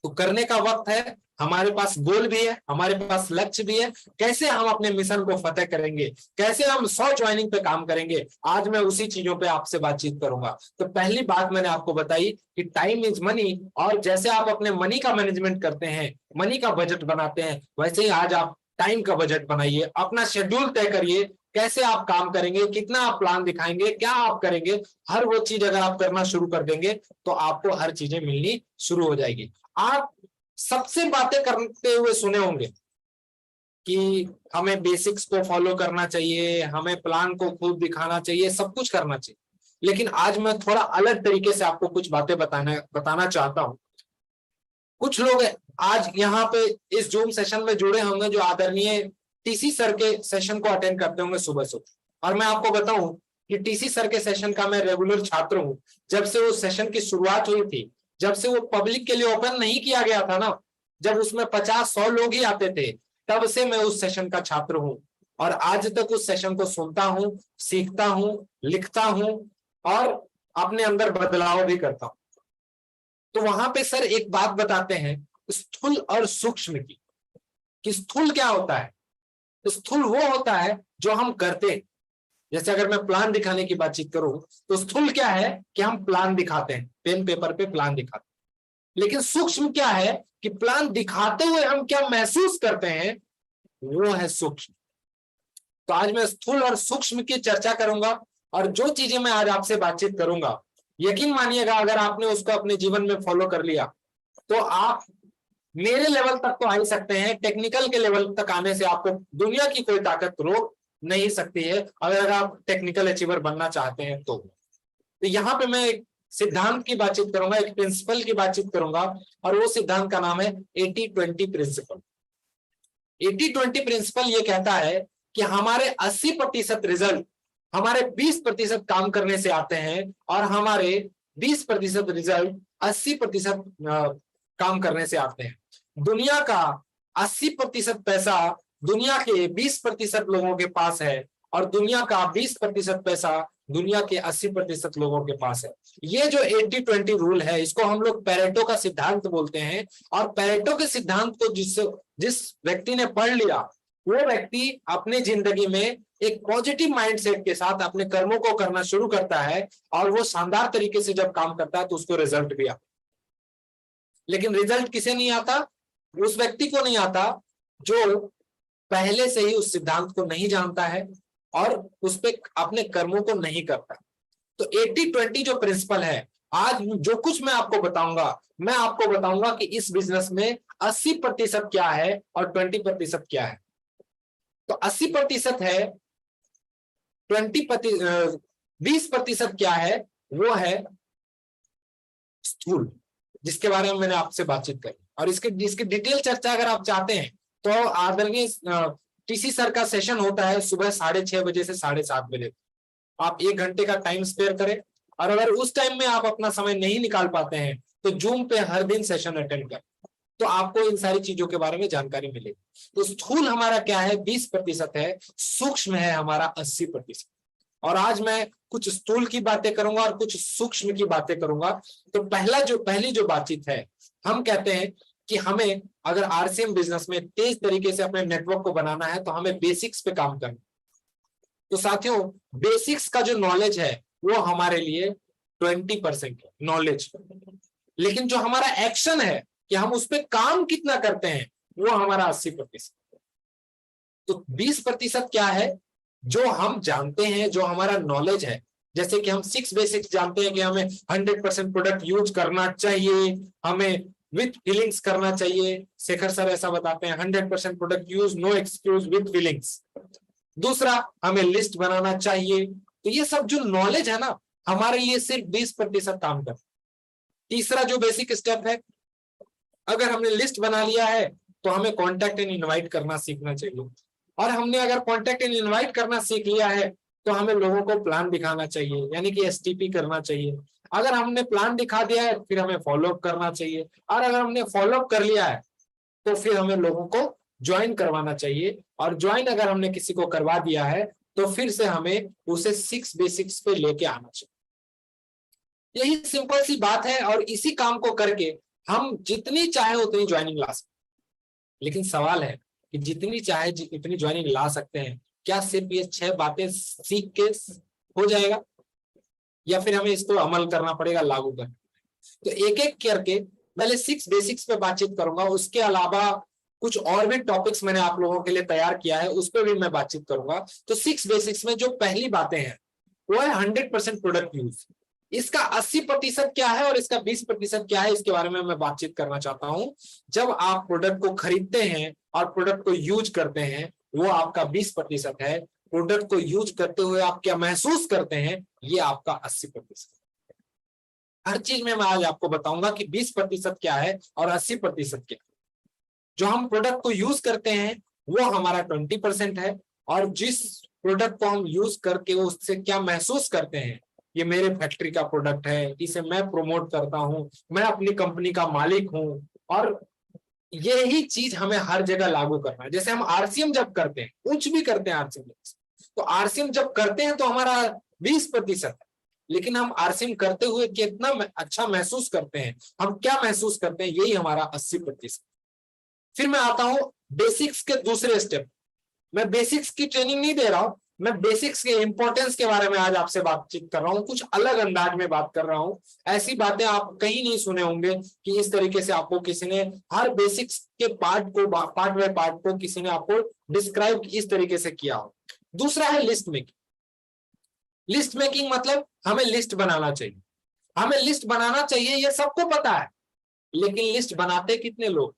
तो करने का वक्त है, हमारे पास गोल भी है, हमारे पास लक्ष्य भी है, कैसे हम अपने मिशन को फतेह करेंगे, कैसे हम 100 ज्वाइनिंग पे काम करेंगे, आज मैं उसी चीजों पे आपसे बातचीत करूंगा। तो पहली बात मैंने आपको बताई कि टाइम इज मनी, और जैसे आप अपने मनी का मैनेजमेंट करते हैं, मनी का बजट बनाते हैं, वैसे ही आज आप टाइम का बजट बनाइए, अपना शेड्यूल तय करिए, कैसे आप काम करेंगे, कितना आप प्लान दिखाएंगे, क्या आप करेंगे। हर वो चीज अगर आप करना शुरू कर देंगे तो आपको हर चीजें मिलनी शुरू हो जाएगी। आप सबसे बातें करते हुए सुने होंगे कि हमें बेसिक्स को फॉलो करना चाहिए, हमें प्लान को खुद दिखाना चाहिए, सब कुछ करना चाहिए। लेकिन आज मैं थोड़ा अलग तरीके से आपको कुछ बातें बताना चाहता हूं। कुछ लोग आज यहाँ पे इस जूम सेशन में जुड़े होंगे जो आदरणीय टीसी सर के सेशन को अटेंड करते होंगे सुबह सुबह। और मैं आपको बताऊं कि टीसी सर के सेशन का मैं रेगुलर छात्र हूं। जब से वो सेशन की शुरुआत हुई थी, जब से वो पब्लिक के लिए ओपन नहीं किया गया था ना, जब उसमें 50-100 लोग ही आते थे, तब से मैं उस सेशन का छात्र हूं। और आज तक उस सेशन को सुनता हूं, सीखता हूं, लिखता हूं और अपने अंदर बदलाव भी करता हूं। तो वहां पे सर एक बात बताते हैं स्थूल और सूक्ष्म की, कि स्थूल क्या होता है। स्थूल वो होता है जो हम करते हैं, जैसे अगर मैं प्लान दिखाने की बातचीत करूं तो स्थूल क्या है कि हम प्लान दिखाते हैं, पेन पेपर पे प्लान दिखाते हैं। लेकिन सूक्ष्म क्या है कि प्लान दिखाते हुए हम क्या महसूस करते हैं, वो है सूक्ष्म। तो आज मैं स्थूल और सूक्ष्म की चर्चा करूंगा, और जो चीजें मैं आज आपसे बातचीत करूंगा, यकीन मानिएगा अगर आपने उसको अपने जीवन में फॉलो कर लिया तो आप मेरे लेवल तक तो आ ही सकते हैं। टेक्निकल के लेवल तक आने से आपको दुनिया की कोई ताकत रोक नहीं सकती है, अगर आप टेक्निकल अचीवर बनना चाहते हैं तो यहाँ पे मैं एक सिद्धांत की बातचीत करूंगा, एक प्रिंसिपल की बातचीत करूंगा, और वो सिद्धांत का नाम है 80-20 प्रिंसिपल। 80-20 प्रिंसिपल ये कहता है कि हमारे 80% रिजल्ट हमारे 20% काम करने से आते हैं, और हमारे 20% रिजल्ट 80% काम करने से आते हैं। दुनिया का 80% पैसा दुनिया के 20% लोगों के पास है, और दुनिया का 20% पैसा दुनिया के 80% लोगों के पास है। ये जो 80-20 रूल है, इसको हम लोग पेरेटो का सिद्धांत बोलते हैं। और पेरेटो के सिद्धांत को जिस व्यक्ति ने पढ़ लिया, वो व्यक्ति अपनी जिंदगी में एक पॉजिटिव माइंडसेट के साथ अपने कर्मों को करना शुरू करता है, और वो शानदार तरीके से जब काम करता है तो उसको रिजल्ट भी आता। लेकिन रिजल्ट किसे नहीं आता? उस व्यक्ति को नहीं आता जो पहले से ही उस सिद्धांत को नहीं जानता है और उस पे अपने कर्मों को नहीं करता। तो 80-20 जो प्रिंसिपल है, आज जो कुछ मैं आपको बताऊंगा, मैं आपको बताऊंगा कि इस बिजनेस में 80% क्या है और 20% क्या है। तो 80% है, 20% क्या है, वो है स्थूल, जिसके बारे में मैंने आपसे बातचीत करी। और इसकी डिटेल चर्चा अगर आप चाहते हैं तो आदरणीय टीसी सर का सेशन होता है सुबह 6:30 बजे से 7:30 बजे। आप 1 घंटे का टाइम स्पेयर करें, और अगर उस टाइम में आप अपना समय नहीं निकाल पाते हैं तो जूम पे हर दिन सेशन अटेंड करें, तो आपको इन सारी चीजों के बारे में जानकारी मिलेगी। तो स्थूल हमारा क्या है, 20% है, सूक्ष्म है हमारा 80%। और आज मैं कुछ स्थूल की बातें करूंगा और कुछ सूक्ष्म की बातें करूंगा। तो पहली जो बातचीत है, हम कहते हैं कि हमें अगर आरसीएम बिजनेस में तेज तरीके से अपने नेटवर्क को बनाना है तो हमें बेसिक्स पे काम करना। तो साथियों, बेसिक्स का जो नॉलेज है वो हमारे लिए 20% नॉलेज, लेकिन जो हमारा एक्शन है कि हम उस पर काम कितना करते हैं, वो हमारा 80%। तो 20% क्या है, जो हम जानते हैं, जो हमारा नॉलेज है। जैसे कि हम 6 बेसिक्स जानते हैं कि हमें 100% प्रोडक्ट यूज करना चाहिए, हमें विथ फीलिंग्स करना चाहिए। शेखर सर ऐसा बताते हैं, 100% product use, no excuse, with feelings. दूसरा, हमें लिस्ट बनाना चाहिए। तो ये सब जो नॉलेज है ना, हमारे लिए सिर्फ 20% काम करता है। तीसरा जो बेसिक स्टेप है, अगर हमने लिस्ट बना लिया है तो हमें कॉन्टैक्ट एंड इनवाइट करना सीखना चाहिए। और हमने अगर कॉन्टैक्ट एंड इनवाइट करना सीख लिया है तो हमें लोगों को प्लान दिखाना चाहिए, यानी कि एसटीपी करना चाहिए। अगर हमने प्लान दिखा दिया है फिर हमें फॉलोअप करना चाहिए, और अगर हमने फॉलोअप कर लिया है तो फिर हमें लोगों को ज्वाइन करवाना चाहिए। और ज्वाइन अगर हमने किसी को करवा दिया है तो फिर से हमें उसे 6 बेसिक्स पे लेके आना चाहिए। यही सिंपल सी बात है, और इसी काम को करके हम जितनी चाहे उतनी ज्वाइनिंग ला सकते हैं, लेकिन सवाल है कि जितनी चाहे इतनी ज्वाइनिंग ला सकते हैं, क्या सिर्फ ये 6 बातें सीख के हो जाएगा, या फिर हमें इसको अमल करना पड़ेगा, लागू करना। तो एक एक करके पहले 6 बेसिक्स पे बातचीत करूंगा, उसके अलावा कुछ और भी टॉपिक्स मैंने आप लोगों के लिए तैयार किया है, उस पर भी मैं बातचीत करूंगा। तो 6 बेसिक्स में जो पहली बातें हैं वो है 100% प्रोडक्ट यूज। इसका 80% क्या है और इसका 20% क्या है, इसके बारे में मैं बातचीत करना चाहता हूं। जब आप प्रोडक्ट को खरीदते हैं और प्रोडक्ट को यूज करते हैं, वो आपका 20% है। प्रोडक्ट को यूज करते हुए आप क्या महसूस करते हैं, ये आपका 80%। हर चीज में मैं आज आपको बताऊंगा कि 20% क्या है और 80% क्या है। जो हम प्रोडक्ट को यूज करते हैं वो हमारा 20% है, और जिस प्रोडक्ट को हम यूज करके उससे क्या महसूस करते हैं, ये मेरे फैक्ट्री का प्रोडक्ट है, इसे मैं प्रमोट करता हूं, मैं अपनी कंपनी का मालिक हूं, और यही चीज हमें हर जगह लागू करना है। जैसे हम आरसीएम जब करते हैं, कुछ भी करते हैं आरसीएम, तो आरसीएम जब करते हैं तो हमारा 20% है, लेकिन हम आरसीएम करते हुए कितना अच्छा महसूस करते हैं, हम क्या महसूस करते हैं, यही हमारा 80%। फिर मैं आता हूं बेसिक्स के दूसरे स्टेप। मैं बेसिक्स की ट्रेनिंग नहीं दे रहा हूं, मैं बेसिक्स के इंपॉर्टेंस के बारे में आज आपसे बातचीत कर रहा हूं, कुछ अलग अंदाज में बात कर रहा हूं। ऐसी बातें आप कहीं नहीं सुने होंगे कि इस तरीके से आपको किसी ने हर बेसिक्स के पार्ट बाय पार्ट को किसी ने आपको डिस्क्राइब इस तरीके से किया हो। दूसरा है लिस्ट मेकिंग। लिस्ट मेकिंग मतलब हमें लिस्ट बनाना चाहिए, हमें लिस्ट बनाना चाहिए, ये सबको पता है, लेकिन लिस्ट बनाते कितने लोग?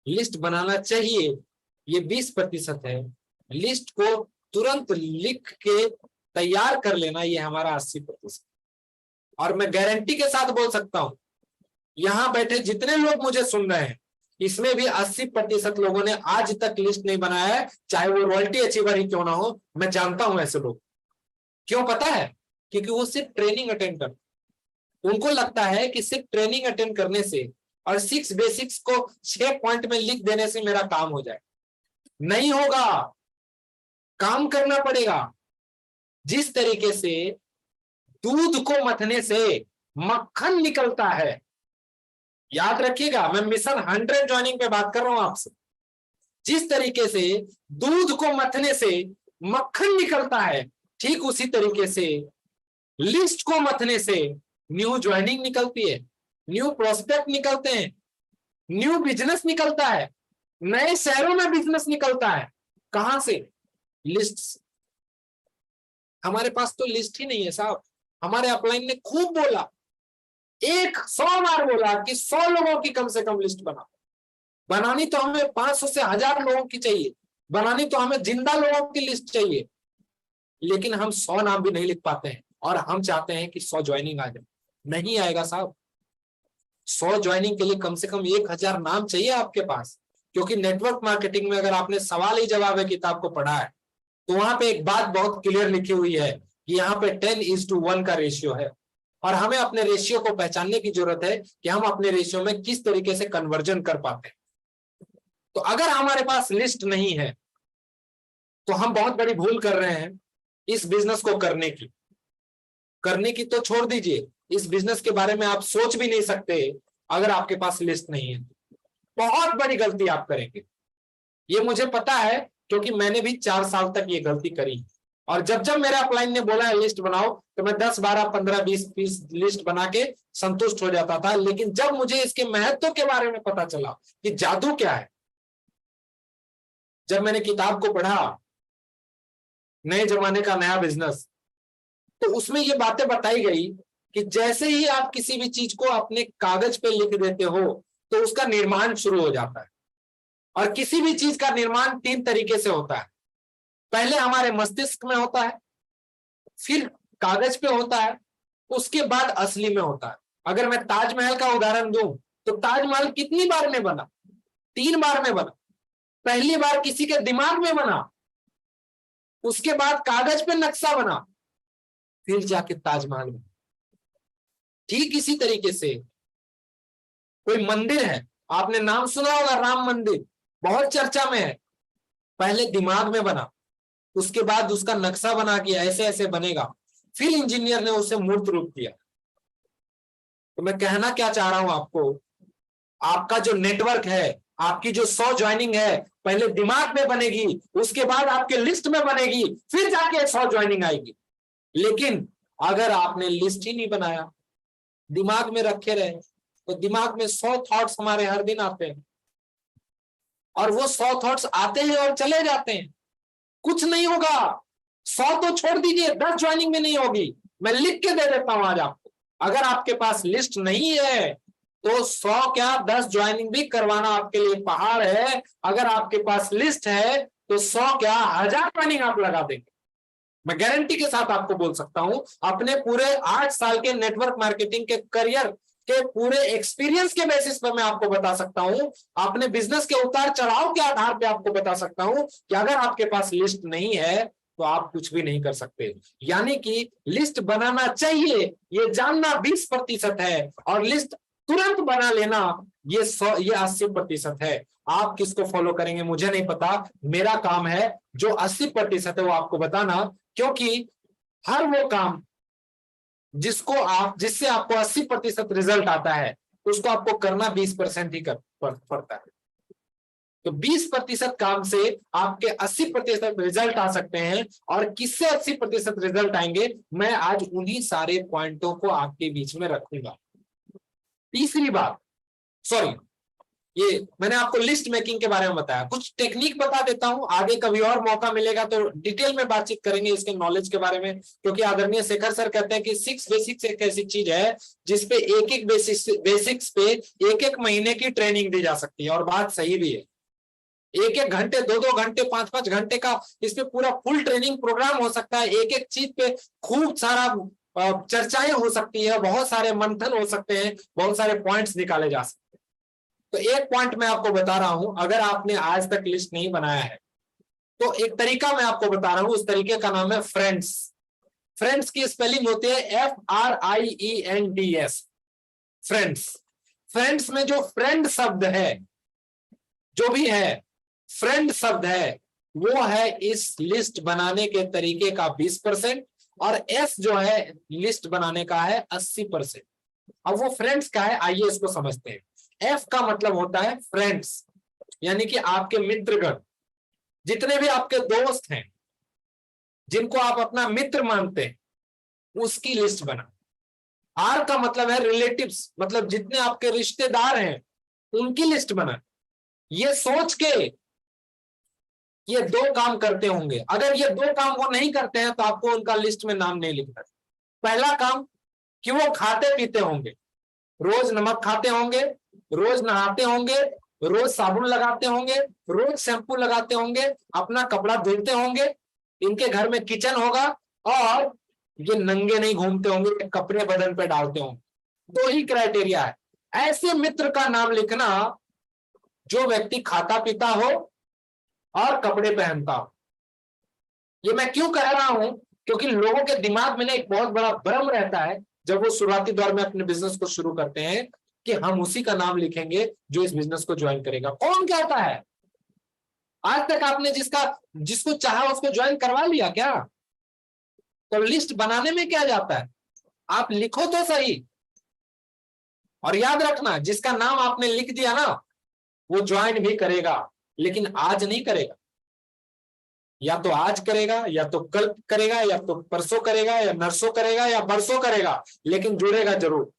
लिस्ट बनाना चाहिए ये 20% है, लिस्ट को तुरंत लिख के तैयार कर लेना ये हमारा 80%। और मैं गारंटी के साथ बोल सकता हूं, यहां बैठे जितने लोग मुझे सुन रहे हैं, इसमें भी 80% लोगों ने आज तक लिस्ट नहीं बनाया है, चाहे वो रॉयल्टी अचीवर ही क्यों ना हो। मैं जानता हूं ऐसे लोग। क्यों पता है? क्योंकि वो सिर्फ ट्रेनिंग अटेंड करते, उनको लगता है कि सिर्फ ट्रेनिंग अटेंड करने से और 6 बेसिक्स को 6 पॉइंट में लिख देने से मेरा काम हो जाए। नहीं होगा, काम करना पड़ेगा। जिस तरीके से दूध को मथने से मक्खन निकलता है, याद रखिएगा, मैं मिशन 100 ज्वाइनिंग पे बात कर रहा हूं आपसे। जिस तरीके से दूध को मथने से मक्खन निकलता है, ठीक उसी तरीके से लिस्ट को मथने से न्यू ज्वाइनिंग निकलती है, न्यू प्रोस्पेक्ट निकलते हैं, न्यू बिजनेस निकलता है, नए शहरों में बिजनेस निकलता है। कहां से? लिस्ट। हमारे पास तो लिस्ट ही नहीं है साहब। हमारे अपलाइन ने खूब बोला, 100 बार बोला कि 100 लोगों की कम से कम लिस्ट बनाओ। बनानी तो हमें 500 से 1000 लोगों की चाहिए, बनानी तो हमें जिंदा लोगों की लिस्ट चाहिए, लेकिन हम 100 नाम भी नहीं लिख पाते हैं, और हम चाहते हैं कि 100 ज्वाइनिंग आ जाए। नहीं आएगा साहब। 100 ज्वाइनिंग के लिए कम से कम 1000 नाम चाहिए आपके पास, क्योंकि नेटवर्क मार्केटिंग में अगर आपने सवाल ही जवाब है किताब को पढ़ा है, तो वहां पे एक बात बहुत क्लियर लिखी हुई है कि यहाँ पे 10:1 का रेशियो है, और हमें अपने रेशियो को पहचानने की जरूरत है कि हम अपने रेशियो में किस तरीके से कन्वर्जन कर पाते हैं। तो अगर हमारे पास लिस्ट नहीं है तो हम बहुत बड़ी भूल कर रहे हैं इस बिजनेस को करने की तो छोड़ दीजिए, इस बिजनेस के बारे में आप सोच भी नहीं सकते अगर आपके पास लिस्ट नहीं है। बहुत बड़ी गलती आप करेंगे, ये मुझे पता है, क्योंकि मैंने भी 4 साल तक ये गलती करी। और जब जब मेरे अपलाइन ने बोला है लिस्ट बनाओ, तो मैं 10, 12, 15, 20 लिस्ट बना के संतुष्ट हो जाता था। लेकिन जब मुझे इसके महत्व के बारे में पता चला कि जादू क्या है, जब मैंने किताब को पढ़ा नए जमाने का नया बिजनेस, तो उसमें ये बातें बताई गई कि जैसे ही आप किसी भी चीज को अपने कागज पे लिख देते हो तो उसका निर्माण शुरू हो जाता है। और किसी भी चीज का निर्माण 3 तरीके से होता है। पहले हमारे मस्तिष्क में होता है, फिर कागज पे होता है, उसके बाद असली में होता है। अगर मैं ताजमहल का उदाहरण दूं तो ताजमहल कितनी बार में बना? 3 बार में बना। पहली बार किसी के दिमाग में बना, उसके बाद कागज पे नक्शा बना, फिर जाके ताजमहल बना। ठीक इसी तरीके से कोई मंदिर है, आपने नाम सुना होगा राम मंदिर, बहुत चर्चा में है। पहले दिमाग में बना, उसके बाद उसका नक्शा बना कि ऐसे ऐसे बनेगा, फिर इंजीनियर ने उसे मूर्त रूप दिया। तो मैं कहना क्या चाह रहा हूं आपको आपका जो नेटवर्क है, आपकी जो 100 ज्वाइनिंग है, पहले दिमाग में बनेगी, उसके बाद आपके लिस्ट में बनेगी, फिर जाके 100 ज्वाइनिंग आएगी। लेकिन अगर आपने लिस्ट ही नहीं बनाया, दिमाग में रखे रहे, तो दिमाग में 100 थॉट्स हमारे हर दिन आते हैं, और वो 100 थॉट्स आते हैं और चले जाते हैं, कुछ नहीं होगा। 100 तो छोड़ दीजिए, 10 ज्वाइनिंग में नहीं होगी। मैं लिख के दे देता हूं आज आपको, अगर आपके पास लिस्ट नहीं है तो 100 क्या 10 ज्वाइनिंग भी करवाना आपके लिए पहाड़ है। अगर आपके पास लिस्ट है तो 100 क्या 1000 ज्वाइनिंग आप लगा देंगे। मैं गारंटी के साथ आपको बोल सकता हूं, अपने पूरे 8 साल के नेटवर्क मार्केटिंग के करियर के पूरे एक्सपीरियंस के बेसिस पर मैं आपको बता सकता हूं, अपने बिजनेस के उतार चढ़ाव के आधार पे आपको बता सकता हूं कि अगर आपके पास लिस्ट नहीं है तो आप कुछ भी नहीं कर सकते। यानी कि लिस्ट बनाना चाहिए, ये जानना 20% है, और लिस्ट तुरंत बना लेना ये 80% है। आप किसको फॉलो करेंगे मुझे नहीं पता, मेरा काम है जो 80% है वो आपको बताना, क्योंकि हर वो काम जिससे आपको 80% रिजल्ट आता है, उसको आपको करना 20% ही पड़ता है। तो 20% काम से आपके 80% रिजल्ट आ सकते हैं, और किससे 80% रिजल्ट आएंगे, मैं आज उन्हीं सारे पॉइंटों को आपके बीच में रखूंगा। तीसरी बात, सॉरी, ये मैंने आपको लिस्ट मेकिंग के बारे में बताया, कुछ टेक्निक बता देता हूं, आगे कभी और मौका मिलेगा तो डिटेल में बातचीत करेंगे इसके नॉलेज के बारे में, क्योंकि आदरणीय शेखर सर कहते हैं कि 6 बेसिक्स एक ऐसी चीज है जिसपे एक बेसिक्स पे एक महीने की ट्रेनिंग दी जा सकती है, और बात सही भी है। 1 घंटे 2 घंटे 5 घंटे का इस पे पूरा फुल ट्रेनिंग प्रोग्राम हो सकता है, एक चीज पे खूब सारा चर्चाएं हो सकती है, बहुत सारे मंथन हो सकते हैं, बहुत सारे पॉइंट्स निकाले जा सकते हैं। तो एक पॉइंट मैं आपको बता रहा हूं, अगर आपने आज तक लिस्ट नहीं बनाया है तो एक तरीका मैं आपको बता रहा हूं, उस तरीके का नाम है फ्रेंड्स। फ्रेंड्स की स्पेलिंग होती है FRIENDS, फ्रेंड्स। फ्रेंड्स में जो फ्रेंड शब्द है, जो भी है फ्रेंड शब्द है, वो है इस लिस्ट बनाने के तरीके का 20%, और एस जो है लिस्ट बनाने का है 80%। अब वो फ्रेंड्स का है, आइए इसको समझते हैं। एफ का मतलब होता है फ्रेंड्स, यानी कि आपके मित्रगण, जितने भी आपके दोस्त हैं, जिनको आप अपना मित्र मानते हैं, उसकी लिस्ट बना। आर का मतलब है रिलेटिव्स, मतलब जितने आपके रिश्तेदार हैं उनकी लिस्ट बना। ये सोच के ये 2 काम करते होंगे, अगर ये 2 काम वो नहीं करते हैं तो आपको उनका लिस्ट में नाम नहीं लिखना। पहला काम कि वो खाते पीते होंगे, रोज नमक खाते होंगे, रोज नहाते होंगे, रोज साबुन लगाते होंगे, रोज शैम्पू लगाते होंगे, अपना कपड़ा धुलते होंगे, इनके घर में किचन होगा, और ये नंगे नहीं घूमते होंगे, कपड़े बदन पे डालते होंगे। 2 ही क्राइटेरिया है। ऐसे मित्र का नाम लिखना जो व्यक्ति खाता पीता हो और कपड़े पहनता हो। ये मैं क्यों कह रहा हूं, क्योंकि लोगों के दिमाग में ना एक बहुत बड़ा भ्रम रहता है जब वो शुरुआती दौर में अपने बिजनेस को शुरू करते हैं कि हम उसी का नाम लिखेंगे जो इस बिजनेस को ज्वाइन करेगा। कौन कहता है? आज तक आपने जिसको चाहा उसको ज्वाइन करवा लिया क्या? तो लिस्ट बनाने में क्या जाता है, आप लिखो तो सही, और याद रखना जिसका नाम आपने लिख दिया ना वो ज्वाइन भी करेगा, लेकिन आज नहीं करेगा, या तो आज करेगा, या तो कल करेगा, या तो परसों करेगा, या नरसों करेगा, या बरसों करेगा, लेकिन जुड़ेगा जरूर।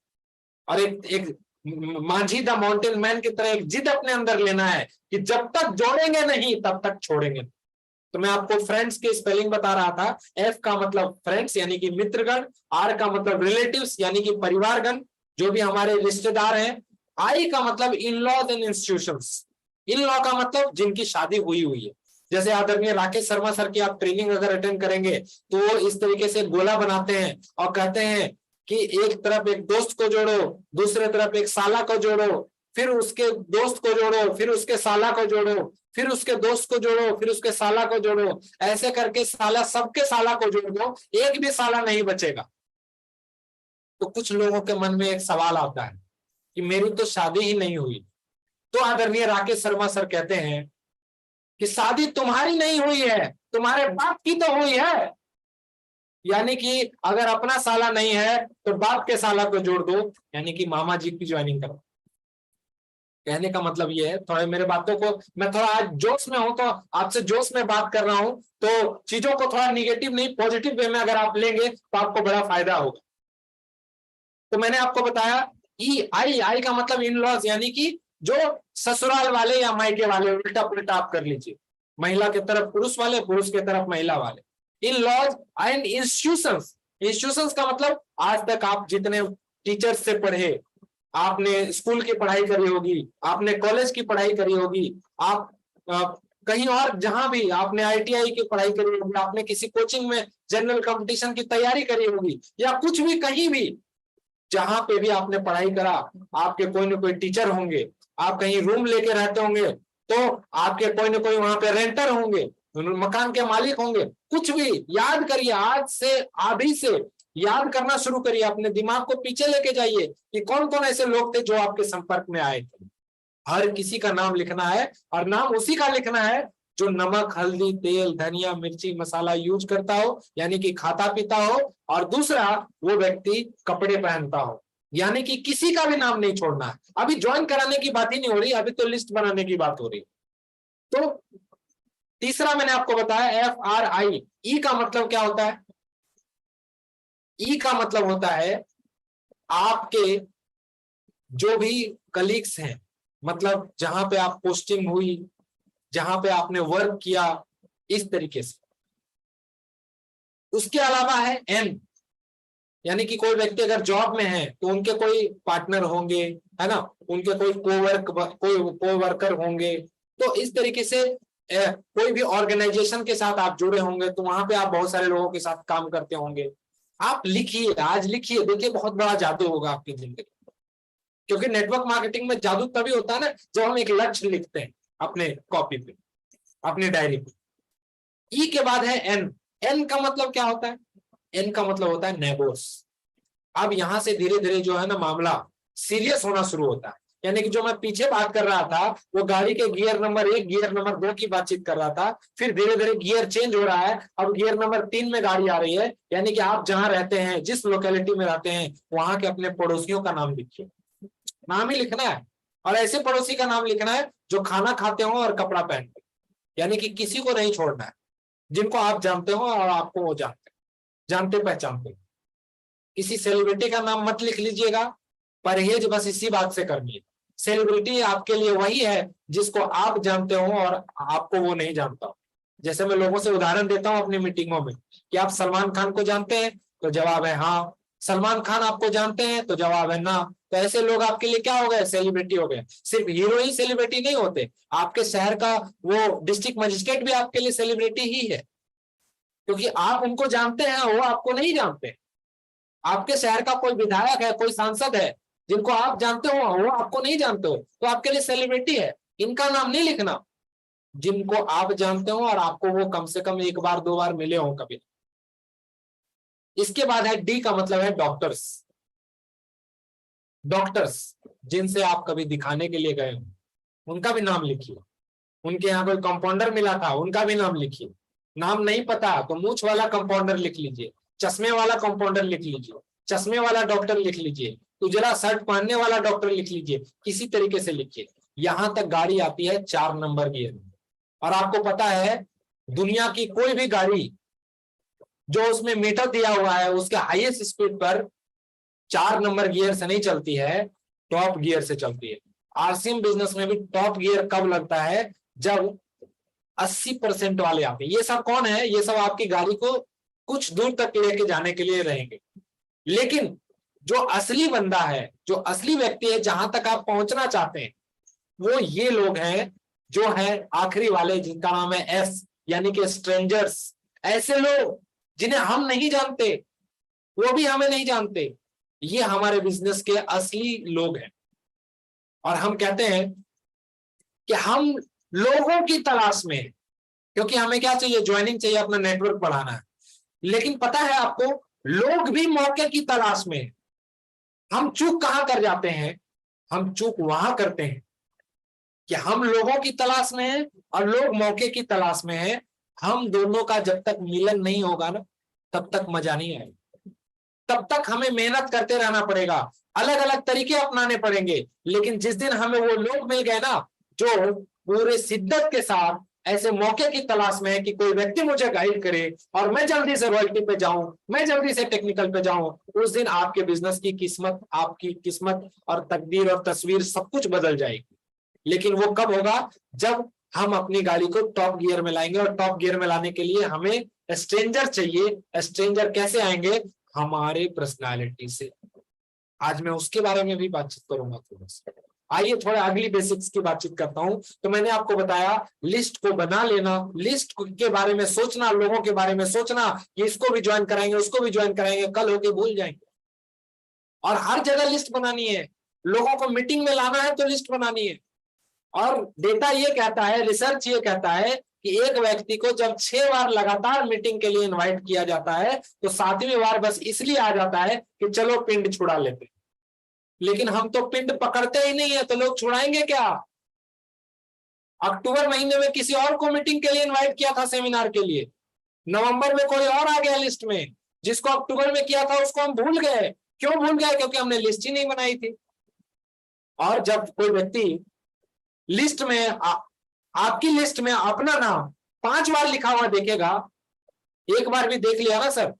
और एक मांझी द माउंटेन मैन की तरह एक जिद अपने अंदर लेना है कि जब तक जोड़ेंगे नहीं तब तक छोड़ेंगे। तो मैं आपको फ्रेंड्स के स्पेलिंग बता रहा था। एफ का मतलब फ्रेंड्स यानी कि मित्रगण, आर का मतलब रिलेटिव्स यानी कि परिवारगण, जो भी हमारे रिश्तेदार हैं, आई का मतलब in laws and institutions, in law का मतलब जिनकी शादी हुई हुई है। जैसे आदरणीय राकेश शर्मा सर की आप ट्रेनिंग अगर अटेंड करेंगे तो वो इस तरीके से गोला बनाते हैं और कहते हैं कि एक तरफ एक दोस्त को जोड़ो, दूसरे तरफ एक साला को जोड़ो, फिर उसके दोस्त को जोड़ो, फिर उसके साला को जोड़ो, फिर उसके दोस्त को जोड़ो, फिर उसके साला को जोड़ो, ऐसे करके साला सबके साला को जोड़ दो, एक भी साला नहीं बचेगा। तो कुछ लोगों के मन में एक सवाल आता है कि मेरी तो शादी ही नहीं हुई। तो आदरणीय राकेश शर्मा सर कहते हैं कि शादी तुम्हारी नहीं हुई है, तुम्हारे बाप की तो हुई है। यानी कि अगर अपना साला नहीं है तो बाप के साला को जोड़ दो, यानी कि मामा जी की ज्वाइनिंग करो। कहने का मतलब ये है, थोड़े मेरे बातों को, मैं थोड़ा आज जोश में हूं तो आपसे जोश में बात कर रहा हूं, तो चीजों को थोड़ा निगेटिव नहीं पॉजिटिव वे में अगर आप लेंगे तो आपको बड़ा फायदा होगा। तो मैंने आपको बताया आई का मतलब इन लॉज, यानी कि जो ससुराल वाले या मायके वाले, उल्टा पुल्टा आप कर लीजिए, महिला के तरफ पुरुष वाले, पुरुष के तरफ महिला वाले। In laws and institutions, institutions का मतलब आज तक आप जितने टीचर्स से पढ़े, आपने स्कूल की पढ़ाई करी होगी, आपने कॉलेज की पढ़ाई करी होगी, आप कहीं और जहां भी आपने ITI की पढ़ाई करी होगी, आपने किसी कोचिंग में जनरल कंपटीशन की तैयारी करी होगी, या कुछ भी कहीं भी जहां पे भी आपने पढ़ाई करा, आपके कोई ना कोई टीचर होंगे, आप कहीं रूम लेके रहते होंगे तो आपके कोई ना कोई वहां पे रेंटर होंगे, मकान के मालिक होंगे। कुछ भी याद करिए, आज से अभी से याद करना शुरू करिए, अपने दिमाग को पीछे लेके जाइए कि कौन कौन ऐसे लोग थे जो आपके संपर्क में आए थे। हर किसी का नाम लिखना है, और नाम उसी का लिखना है जो नमक, हल्दी, तेल, धनिया, मिर्ची, मसाला यूज करता हो, यानी कि खाता पीता हो, और दूसरा वो व्यक्ति कपड़े पहनता हो, यानी कि किसी का भी नाम नहीं छोड़ना है। अभी ज्वाइन कराने की बात ही नहीं हो रही, अभी तो लिस्ट बनाने की बात हो रही। तो तीसरा मैंने आपको बताया FRI। ई का मतलब क्या होता है? ई का मतलब होता है आपके जो भी कलीग्स हैं, मतलब जहां पे आप पोस्टिंग हुई, जहां पे आपने वर्क किया, इस तरीके से। उसके अलावा है एन, यानी कि कोई व्यक्ति अगर जॉब में है तो उनके कोई पार्टनर होंगे, है ना, उनके कोई कोवर्कर होंगे। तो इस तरीके से कोई भी ऑर्गेनाइजेशन के साथ आप जुड़े होंगे तो वहां पे आप बहुत सारे लोगों के साथ काम करते होंगे। आप लिखिए, आज लिखिए, देखिए बहुत बड़ा जादू होगा आपकी जिंदगी, क्योंकि नेटवर्क मार्केटिंग में जादू तभी होता है ना जब हम एक लक्ष्य लिखते हैं अपने कॉपी पे, अपनी डायरी पे। ई के बाद है एन। एन का मतलब क्या होता है? एन का मतलब होता है नेबोस। अब यहां से धीरे धीरे जो है ना मामला सीरियस होना शुरू होता है, यानी कि जो मैं पीछे बात कर रहा था वो गाड़ी के गियर नंबर 1, गियर नंबर 2 की बातचीत कर रहा था, फिर धीरे धीरे गियर चेंज हो रहा है, अब गियर नंबर 3 में गाड़ी आ रही है। यानी कि आप जहां रहते हैं, जिस लोकेलिटी में रहते हैं, वहां के अपने पड़ोसियों का नाम लिखिए, नाम ही लिखना है, और ऐसे पड़ोसी का नाम लिखना है जो खाना खाते हो और कपड़ा पहनते, यानी कि किसी को नहीं छोड़ना है, जिनको आप जानते हो और आपको वो जानते पहचानते। किसी सेलिब्रिटी का नाम मत लिख लीजिएगा, परहेज बस इसी बात से करनी है। सेलिब्रिटी आपके लिए वही है जिसको आप जानते हो और आपको वो नहीं जानता। जैसे मैं लोगों से उदाहरण देता हूं अपनी मीटिंगों में कि आप सलमान खान को जानते हैं, तो जवाब है हाँ। सलमान खान आपको जानते हैं, तो जवाब है ना। तो ऐसे लोग आपके लिए क्या हो गए? सेलिब्रिटी हो गए। सिर्फ हीरो ही सेलिब्रिटी नहीं होते, आपके शहर का वो डिस्ट्रिक्ट मजिस्ट्रेट भी आपके लिए सेलिब्रिटी ही है, क्योंकि आप उनको जानते हैं, वो आपको नहीं जानते। आपके शहर का कोई विधायक है, कोई सांसद है जिनको आप जानते हो, वो आपको नहीं जानते हो, तो आपके लिए सेलिब्रिटी है। इनका नाम नहीं लिखना, जिनको आप जानते हो और आपको वो कम से कम 1 बार 2 बार मिले हो कभी। इसके बाद है डी का मतलब है डॉक्टर्स। डॉक्टर्स जिनसे आप कभी दिखाने के लिए गए हो, उनका भी नाम लिखिए। उनके यहाँ कोई कंपाउंडर मिला था, उनका भी नाम लिखिए। नाम नहीं पता तो मूछ वाला कंपाउंडर लिख लीजिए, चश्मे वाला कंपाउंडर लिख लीजिए, चश्मे वाला डॉक्टर लिख लीजिए, उजला शर्ट पहनने वाला डॉक्टर लिख लीजिए, किसी तरीके से लिखिए। यहां तक गाड़ी आती है 4 नंबर गियर में, और आपको पता है दुनिया की कोई भी गाड़ी जो उसमें मीटर दिया हुआ है उसके हाईएस्ट स्पीड पर 4 नंबर गियर से नहीं चलती है, टॉप गियर से चलती है। RCM बिजनेस में भी टॉप गियर कब लगता है? जब 80% वाले आते हैं। ये सब कौन है? ये सब आपकी गाड़ी को कुछ दूर तक लेके जाने के लिए रहेंगे, लेकिन जो असली बंदा है, जो असली व्यक्ति है, जहां तक आप पहुंचना चाहते हैं, वो ये लोग हैं जो है आखिरी वाले, जिनका नाम है एस, यानी कि स्ट्रेंजर्स। ऐसे लोग जिन्हें हम नहीं जानते, वो भी हमें नहीं जानते, ये हमारे बिजनेस के असली लोग हैं। और हम कहते हैं कि हम लोगों की तलाश में हैं, क्योंकि हमें क्या चाहिए? ज्वाइनिंग चाहिए, अपना नेटवर्क बढ़ाना है। लेकिन पता है आपको, लोग भी मौके की तलाश में हैं। हम चूक कहां कर जाते हैं? हम चूक वहां करते हैं कि हम लोगों की तलाश में हैं और लोग मौके की तलाश में हैं। हम दोनों का जब तक मिलन नहीं होगा ना, तब तक मजा नहीं आएगा, तब तक हमें मेहनत करते रहना पड़ेगा। अलग अलग तरीके अपनाने पड़ेंगे, लेकिन जिस दिन हमें वो लोग मिल गए ना जो पूरे शिद्दत के साथ ऐसे मौके की तलाश में है कि कोई व्यक्ति मुझे गाइड करे और मैं जल्दी से रॉयल्टी पे जाऊं, मैं जल्दी से टेक्निकल पे जाऊं, उस दिन आपके बिजनेस की किस्मत, आपकी किस्मत और तकदीर और तस्वीर सब कुछ बदल जाएगी। लेकिन वो कब होगा? जब हम अपनी गाड़ी को टॉप गियर में लाएंगे, और टॉप गियर में लाने के लिए हमें स्ट्रेंजर चाहिए। स्ट्रेंजर कैसे आएंगे? हमारे पर्सनालिटी से। आज मैं उसके बारे में भी बातचीत करूंगा थोड़ा सा। आइए थोड़ा अगली बेसिक्स की बातचीत करता हूं। तो मैंने आपको बताया लिस्ट को बना लेना, लिस्ट के बारे में सोचना, लोगों के बारे में सोचना कि इसको भी ज्वाइन कराएंगे, उसको भी ज्वाइन कराएंगे, कल होके भूल जाएंगे। और हर जगह लिस्ट बनानी है, लोगों को मीटिंग में लाना है तो लिस्ट बनानी है। और डेटा ये कहता है, रिसर्च ये कहता है कि एक व्यक्ति को जब 6 बार लगातार मीटिंग के लिए इनवाइट किया जाता है तो 7वीं बार बस इसलिए आ जाता है कि चलो पिंड छुड़ा लेते। लेकिन हम तो पिंड पकड़ते ही नहीं है, तो लोग छुड़ाएंगे क्या? अक्टूबर महीने में किसी और को मीटिंग के लिए इनवाइट किया था, सेमिनार के लिए, नवंबर में कोई और आ गया लिस्ट में, जिसको अक्टूबर में किया था उसको हम भूल गए। क्यों भूल गए? क्योंकि हमने लिस्ट ही नहीं बनाई थी। और जब कोई व्यक्ति लिस्ट में आपकी लिस्ट में अपना नाम 5 बार लिखा हुआ देखेगा, एक बार भी देख लिया ना सर,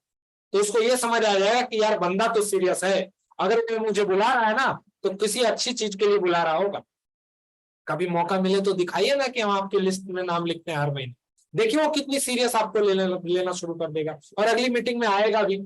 तो उसको ये समझ आ जाएगा कि यार बंदा तो सीरियस है। अगर कोई मुझे बुला रहा है ना तो किसी अच्छी चीज के लिए बुला रहा होगा। कभी मौका मिले तो दिखाइए ना कि हम आपकी लिस्ट में नाम लिखते हैं हर महीने, देखिए वो कितनी सीरियस आपको लेना शुरू कर देगा और अगली मीटिंग में आएगा भी।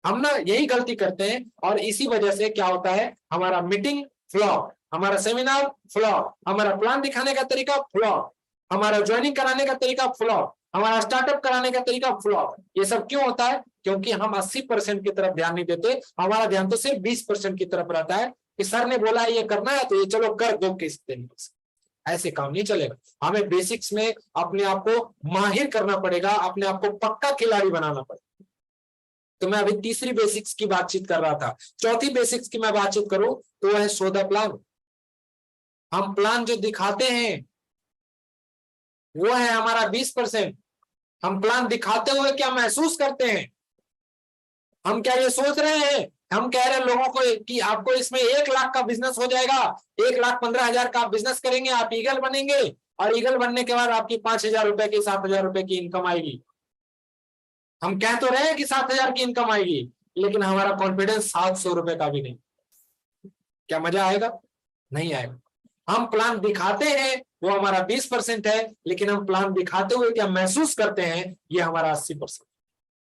हम ना यही गलती करते हैं और इसी वजह से क्या होता है, हमारा मीटिंग फ्लॉप, हमारा सेमिनार फ्लॉप, हमारा प्लान दिखाने का तरीका फ्लॉप, हमारा ज्वाइनिंग कराने का तरीका फ्लॉप, हमारा स्टार्टअप कराने का तरीका फ्लॉप। ये सब क्यों होता है? क्योंकि हम 80% की तरफ ध्यान नहीं देते, हमारा ध्यान तो सिर्फ 20% की तरफ रहता है कि सर ने बोला है ये करना है तो ये चलो कर दो किस तरीके से। ऐसे काम नहीं चलेगा। हमें बेसिक्स में अपने आप को माहिर करना पड़ेगा, अपने आप को पक्का खिलाड़ी बनाना पड़ेगा। तो मैं अभी तीसरी बेसिक्स की बातचीत कर रहा था, चौथी बेसिक्स की मैं बातचीत करूं तो वह है सौदा प्लान। हम प्लान जो दिखाते हैं वो है हमारा 20%। हम प्लान दिखाते हुए क्या महसूस करते हैं? हम क्या ये सोच रहे हैं, हम कह रहे हैं लोगों को कि आपको इसमें 1 लाख का बिजनेस हो जाएगा, 1,15,000 का आप बिजनेस करेंगे, आप ईगल बनेंगे और ईगल बनने के बाद आपकी 5,000 रुपए की 7,000 रुपए की इनकम आएगी। हम कह तो रहे हैं कि 7,000 की इनकम आएगी, लेकिन हमारा कॉन्फिडेंस 700 रुपए का भी नहीं। क्या मजा आएगा? नहीं आएगा। हम प्लान दिखाते हैं वो हमारा 20% है, लेकिन हम प्लान दिखाते हुए क्या महसूस करते हैं ये हमारा 80%।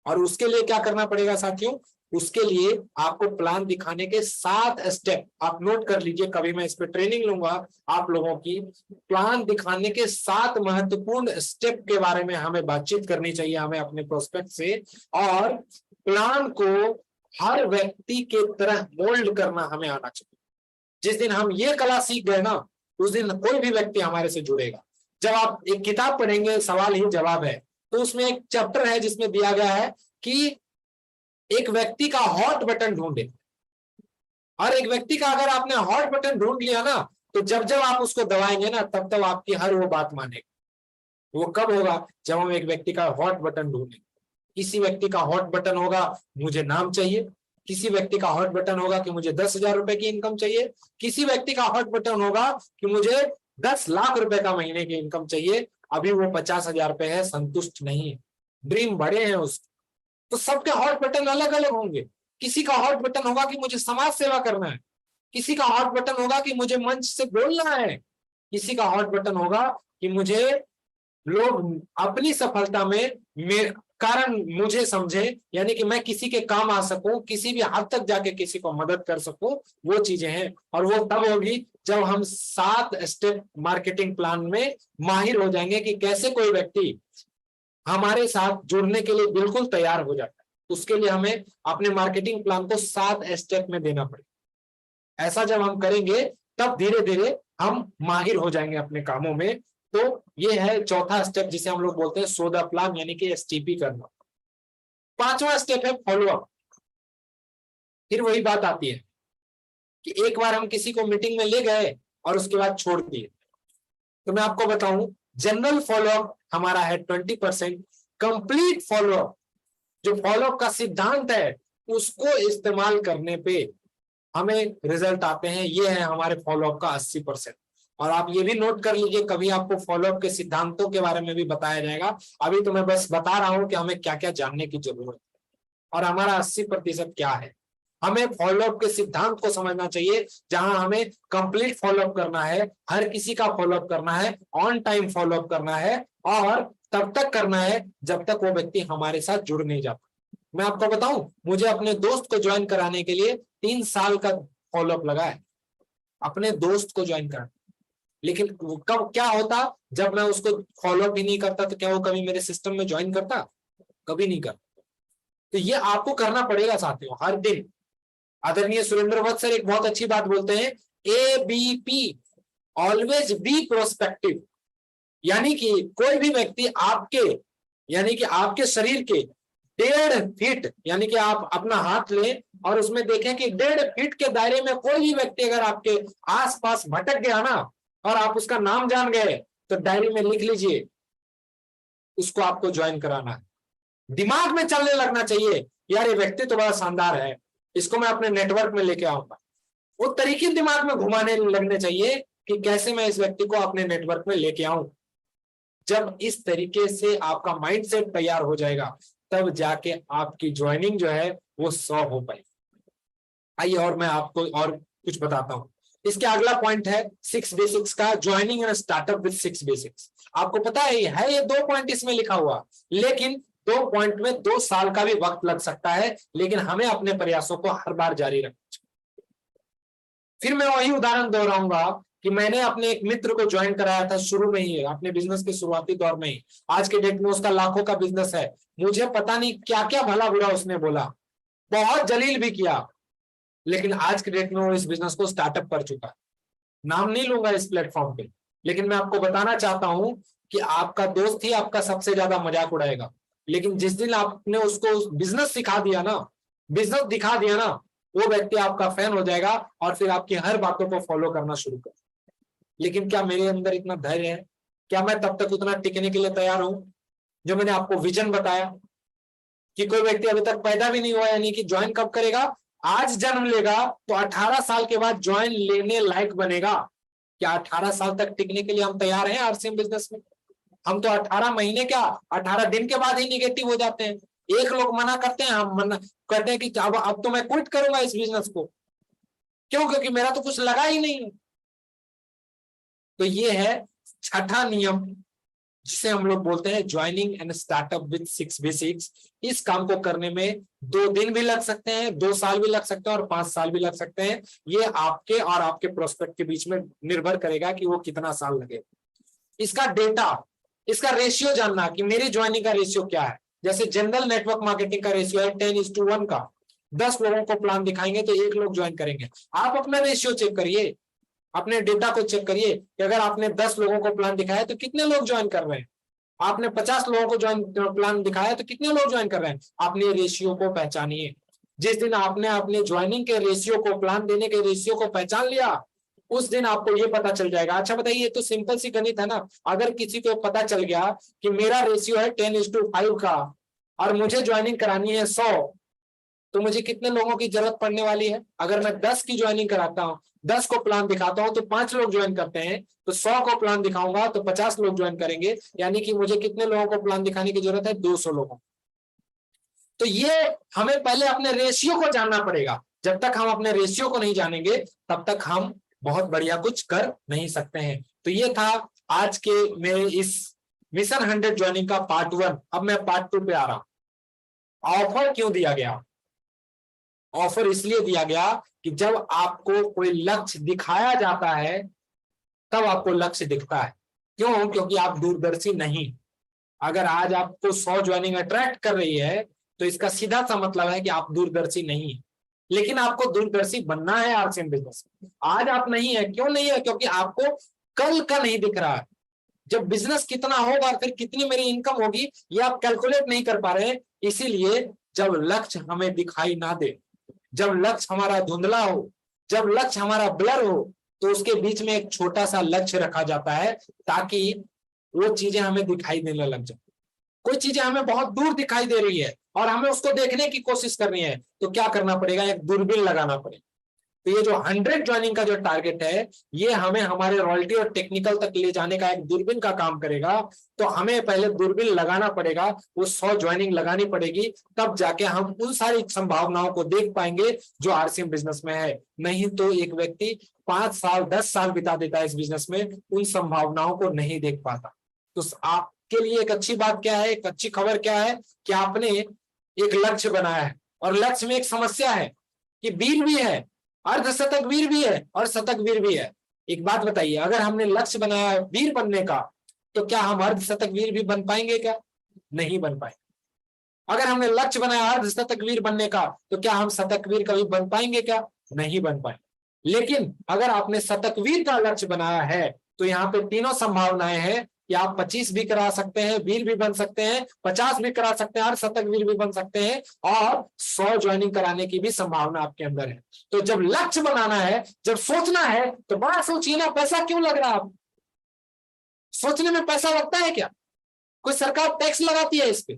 और उसके लिए क्या करना पड़ेगा साथियों? उसके लिए आपको प्लान दिखाने के 7 स्टेप आप नोट कर लीजिए, कभी मैं इस पे ट्रेनिंग लूंगा आप लोगों की। प्लान दिखाने के 7 महत्वपूर्ण स्टेप के बारे में हमें बातचीत करनी चाहिए, हमें अपने प्रोस्पेक्ट से। और प्लान को हर व्यक्ति के तरह मोल्ड करना हमें आना चाहिए। जिस दिन हम ये कला सीख गए ना उस दिन कोई भी व्यक्ति हमारे से जुड़ेगा। जब आप एक किताब पढ़ेंगे, सवाल ही जवाब है, तो उसमें एक चैप्टर है जिसमें दिया गया है कि एक व्यक्ति का हॉट बटन ढूंढे। और एक व्यक्ति का अगर आपने हॉट बटन ढूंढ लिया ना तो जब जब आप उसको दबाएंगे ना तब तब आपकी हर वो बात मानेगा। वो कब होगा? जब हम एक व्यक्ति का हॉट बटन ढूंढेंगे। किसी व्यक्ति का हॉट बटन होगा मुझे नाम चाहिए, किसी व्यक्ति का हॉट बटन होगा कि मुझे 10,000 रुपए की इनकम चाहिए, किसी व्यक्ति का हॉट बटन होगा कि मुझे 10 लाख रुपए का महीने की इनकम चाहिए। अभी वो 50,000 रुपए है, संतुष्ट नहीं है, ड्रीम बड़े हैं उसके। तो सबके हॉट बटन अलग अलग होंगे। किसी का हॉट बटन होगा कि मुझे समाज सेवा करना है, किसी का हॉट बटन होगा कि मुझे मंच से बोलना है, किसी का हॉट बटन होगा कि मुझे लोग अपनी सफलता में कारण मुझे समझे, यानी कि मैं किसी के काम आ सकूं, किसी भी हद तक जाके किसी को मदद कर सकूं, वो चीजें हैं। और वो तब होगी जब हम 7 स्टेप मार्केटिंग प्लान में माहिर हो जाएंगे कि कैसे कोई व्यक्ति हमारे साथ जुड़ने के लिए बिल्कुल तैयार हो जाता है। उसके लिए हमें अपने मार्केटिंग प्लान को 7 स्टेप में देना पड़ेगा। ऐसा जब हम करेंगे तब धीरे धीरे हम माहिर हो जाएंगे अपने कामों में। तो ये है चौथा स्टेप जिसे हम लोग बोलते हैं सौदा प्लान, यानी कि एसटीपी करना। 5वां स्टेप है फॉलोअप। फिर वही बात आती है कि एक बार हम किसी को मीटिंग में ले गए और उसके बाद छोड़ दिए। तो मैं आपको बताऊं, जनरल फॉलोअप हमारा है 20%, कंप्लीट फॉलोअप जो फॉलोअप का सिद्धांत है उसको इस्तेमाल करने पे हमें रिजल्ट आते हैं। ये है हमारे फॉलोअप का 80%। और आप ये भी नोट कर लीजिए, कभी आपको फॉलोअप के सिद्धांतों के बारे में भी बताया जाएगा। अभी तो मैं बस बता रहा हूं कि हमें क्या क्या जानने की जरूरत है और हमारा 80% क्या है। हमें फॉलोअप के सिद्धांत को समझना चाहिए, जहां हमें कंप्लीट फॉलोअप करना है, हर किसी का फॉलोअप करना है, ऑन टाइम फॉलोअप करना है, और तब तक करना है जब तक वो व्यक्ति हमारे साथ जुड़ नहीं जाता। मैं आपको बताऊं, मुझे अपने दोस्त को ज्वाइन कराने के लिए 3 साल का फॉलोअप लगा है, अपने दोस्त को ज्वाइन कराने। लेकिन कब क्या होता, जब मैं उसको फॉलोअप ही नहीं करता तो क्या वो कभी मेरे सिस्टम में ज्वाइन करता? कभी नहीं करता। तो ये आपको करना पड़ेगा साथियों, हर दिन। आदरणीय सुरेंद्र वत्स सर एक बहुत अच्छी बात बोलते हैं, ABP, ऑलवेज बी प्रोस्पेक्टिव। यानी कि कोई भी व्यक्ति आपके, यानी कि आपके शरीर के 1.5 फीट, यानी कि आप अपना हाथ लें और उसमें देखें कि 1.5 फीट के दायरे में कोई भी व्यक्ति अगर आपके आसपास भटक गया ना, और आप उसका नाम जान गए, तो डायरी में लिख लीजिए, उसको आपको ज्वाइन कराना है। दिमाग में चलने लगना चाहिए, यार ये व्यक्ति तो बड़ा शानदार है, इसको मैं अपने नेटवर्क में लेके आऊंगा। वो तरीके दिमाग में घुमाने लगने चाहिए कि कैसे मैं इस व्यक्ति को अपने नेटवर्क में लेके आऊं। जब इस तरीके से आपका माइंडसेट तैयार हो जाएगा, तब जाके आपकी ज्वाइनिंग जो है वो 100 हो पाएगी। आइए और मैं आपको और कुछ बताता हूं। इसके अगला पॉइंट है 6 बेसिक्स का, joining and startup with 6 basics. आपको पता है ये 2 पॉइंट इसमें लिखा हुआ, लेकिन 2 पॉइंट में 2 साल का भी वक्त लग सकता है, लेकिन हमें अपने प्रयासों को हर बार जारी रखना चाहिए। फिर मैं वही उदाहरण दोहराऊंगा कि मैंने अपने एक मित्र को ज्वाइन कराया था शुरू में ही, अपने बिजनेस के शुरुआती दौर में ही। आज के डेट में उसका लाखों का बिजनेस है। मुझे पता नहीं क्या क्या भला बुरा उसने बोला, बहुत जलील भी किया, लेकिन आज के डेट में वो इस बिजनेस को स्टार्टअप कर चुका है। नाम नहीं लूंगा इस प्लेटफॉर्म पे, लेकिन मैं आपको बताना चाहता हूं कि आपका दोस्त ही आपका सबसे ज्यादा मजाक उड़ाएगा, लेकिन जिस दिन आपने उसको बिजनेस सिखा दिया ना, बिजनेस दिखा दिया ना, वो व्यक्ति आपका फैन हो जाएगा और फिर आपकी हर बातों को फॉलो करना शुरू कर। लेकिन क्या मेरे अंदर इतना धैर्य है? क्या मैं तब तक उतना टिकने के लिए तैयार हूं? जो मैंने आपको विजन बताया कि कोई व्यक्ति अभी तक पैदा भी नहीं हुआ, यानी कि ज्वाइन कब करेगा? आज जन्म लेगा तो 18 साल के बाद ज्वाइन लेने लायक बनेगा। क्या 18 साल तक टिकने के लिए हम तैयार हैं आरसीएम बिजनेस में? हम तो 18 महीने क्या 18 दिन के बाद ही निगेटिव हो जाते हैं। एक लोग मना करते हैं, हम मना कहते हैं कि अब तो मैं क्विट करूंगा इस बिजनेस को। क्यों? क्योंकि मेरा तो कुछ लगा ही नहीं। तो ये है छठा नियम, जिसे हम लोग बोलते हैं joining and startup with 6 basics. इस काम को करने में 2 दिन भी लग सकते हैं, 2 साल भी लग सकते हैं और 5 साल भी लग सकते हैं। ये आपके और आपके प्रोस्पेक्ट के बीच में निर्भर करेगा कि वो कितना साल लगे। इसका डेटा, इसका रेशियो जानना कि मेरी ज्वाइनिंग का रेशियो क्या है। जैसे जनरल नेटवर्क मार्केटिंग का रेशियो है 10:1 का। 10 लोगों को प्लान दिखाएंगे तो 1 लोग ज्वाइन करेंगे। आप अपना रेशियो चेक करिए, अपने डेटा को चेक करिए कि अगर आपने 10 लोगों को प्लान दिखाया तो कितने लोग ज्वाइन कर रहे हैं। आपने 50 लोगों को ज्वाइन प्लान दिखाया तो कितने लोग ज्वाइन कर रहे हैं। अपने रेशियो को पहचानिए। जिस दिन आपने अपने ज्वाइनिंग के रेशियो को, प्लान देने के रेशियो को पहचान लिया, उस दिन आपको ये पता चल जाएगा। अच्छा बताइए, ये तो सिंपल सी गणित है ना। अगर किसी को पता चल गया कि मेरा रेशियो है 10:5 का और मुझे ज्वाइनिंग करानी है 100, तो मुझे कितने लोगों की जरूरत पड़ने वाली है? अगर मैं 10 की ज्वाइनिंग कराता हूँ, 10 को प्लान दिखाता हूं तो 5 लोग ज्वाइन करते हैं, तो 100 को प्लान दिखाऊंगा तो 50 लोग ज्वाइन करेंगे। यानी कि मुझे कितने लोगों को प्लान दिखाने की जरूरत है? 200 लोगों। तो ये हमें पहले अपने रेशियो को जानना पड़ेगा। जब तक हम अपने रेशियो को नहीं जानेंगे, तब तक हम बहुत बढ़िया कुछ कर नहीं सकते हैं। तो ये था आज के मेरे इस मिशन 100 ज्वाइनिंग का पार्ट 1। अब मैं पार्ट 2 पे आ रहा हूं। ऑफर क्यों दिया गया? ऑफर इसलिए दिया गया कि जब आपको कोई लक्ष्य दिखाया जाता है, तब आपको लक्ष्य दिखता है। क्यों? क्योंकि आप दूरदर्शी नहीं। अगर आज आपको 100 ज्वाइनिंग अट्रैक्ट कर रही है, तो इसका सीधा सा मतलब है कि आप दूरदर्शी नहीं है। लेकिन आपको दूरदर्शी बनना है आरसीएम बिजनेस में। आज आप नहीं है। क्यों नहीं है? क्योंकि आपको कल का नहीं दिख रहा है। जब बिजनेस कितना होगा, फिर कितनी मेरी इनकम होगी, ये आप कैलकुलेट नहीं कर पा रहे हैं। इसीलिए जब लक्ष्य हमें दिखाई ना दे, जब लक्ष्य हमारा धुंधला हो, जब लक्ष्य हमारा ब्लर हो, तो उसके बीच में एक छोटा सा लक्ष्य रखा जाता है, ताकि वो चीजें हमें दिखाई देने लग जाए। कोई चीजें हमें बहुत दूर दिखाई दे रही है और हमें उसको देखने की कोशिश करनी है, तो क्या करना पड़ेगा? एक दूरबीन लगाना पड़ेगा। तो ये जो 100 ज्वाइनिंग का जो टारगेट है, ये हमें हमारे रॉयल्टी और टेक्निकल तक ले जाने का एक दूरबीन का काम करेगा। तो हमें पहले दूरबीन लगाना पड़ेगा, वो 100 ज्वाइनिंग लगानी पड़ेगी, तब जाके हम उन सारी संभावनाओं को देख पाएंगे जो आरसीएम बिजनेस में है। नहीं तो एक व्यक्ति 5 साल 10 साल बिता देता है इस बिजनेस में, उन संभावनाओं को नहीं देख पाता। तो आपके लिए एक अच्छी बात क्या है, एक अच्छी खबर क्या है कि आपने एक लक्ष्य बनाया है, और लक्ष्य में एक समस्या है कि वीर भी है, अर्धशतक वीर भी है और शतक वीर भी है। एक बात बताइए, अगर हमने लक्ष्य बनाया है वीर बनने का, तो क्या हम अर्धशतक वीर भी बन पाएंगे क्या? नहीं बन पाएंगे। अगर हमने लक्ष्य बनाया अर्धशतक वीर बनने का, तो क्या हम शतक वीर कभी बन पाएंगे क्या? नहीं बन पाएंगे। लेकिन अगर आपने शतक वीर का लक्ष्य बनाया है, तो यहाँ पे तीनों संभावनाएं हैं कि आप 25 भी करा सकते हैं, वीर भी बन सकते हैं, 50 भी करा सकते हैं, अर्धशतक वीर भी बन सकते हैं, और 100 ज्वाइनिंग कराने की भी संभावना आपके अंदर है। तो जब लक्ष्य बनाना है, जब सोचना है, तो बड़ा सोचिए ना, पैसा क्यों लग रहा है आप? सोचने में पैसा लगता है क्या? कोई सरकार टैक्स लगाती है इस पे?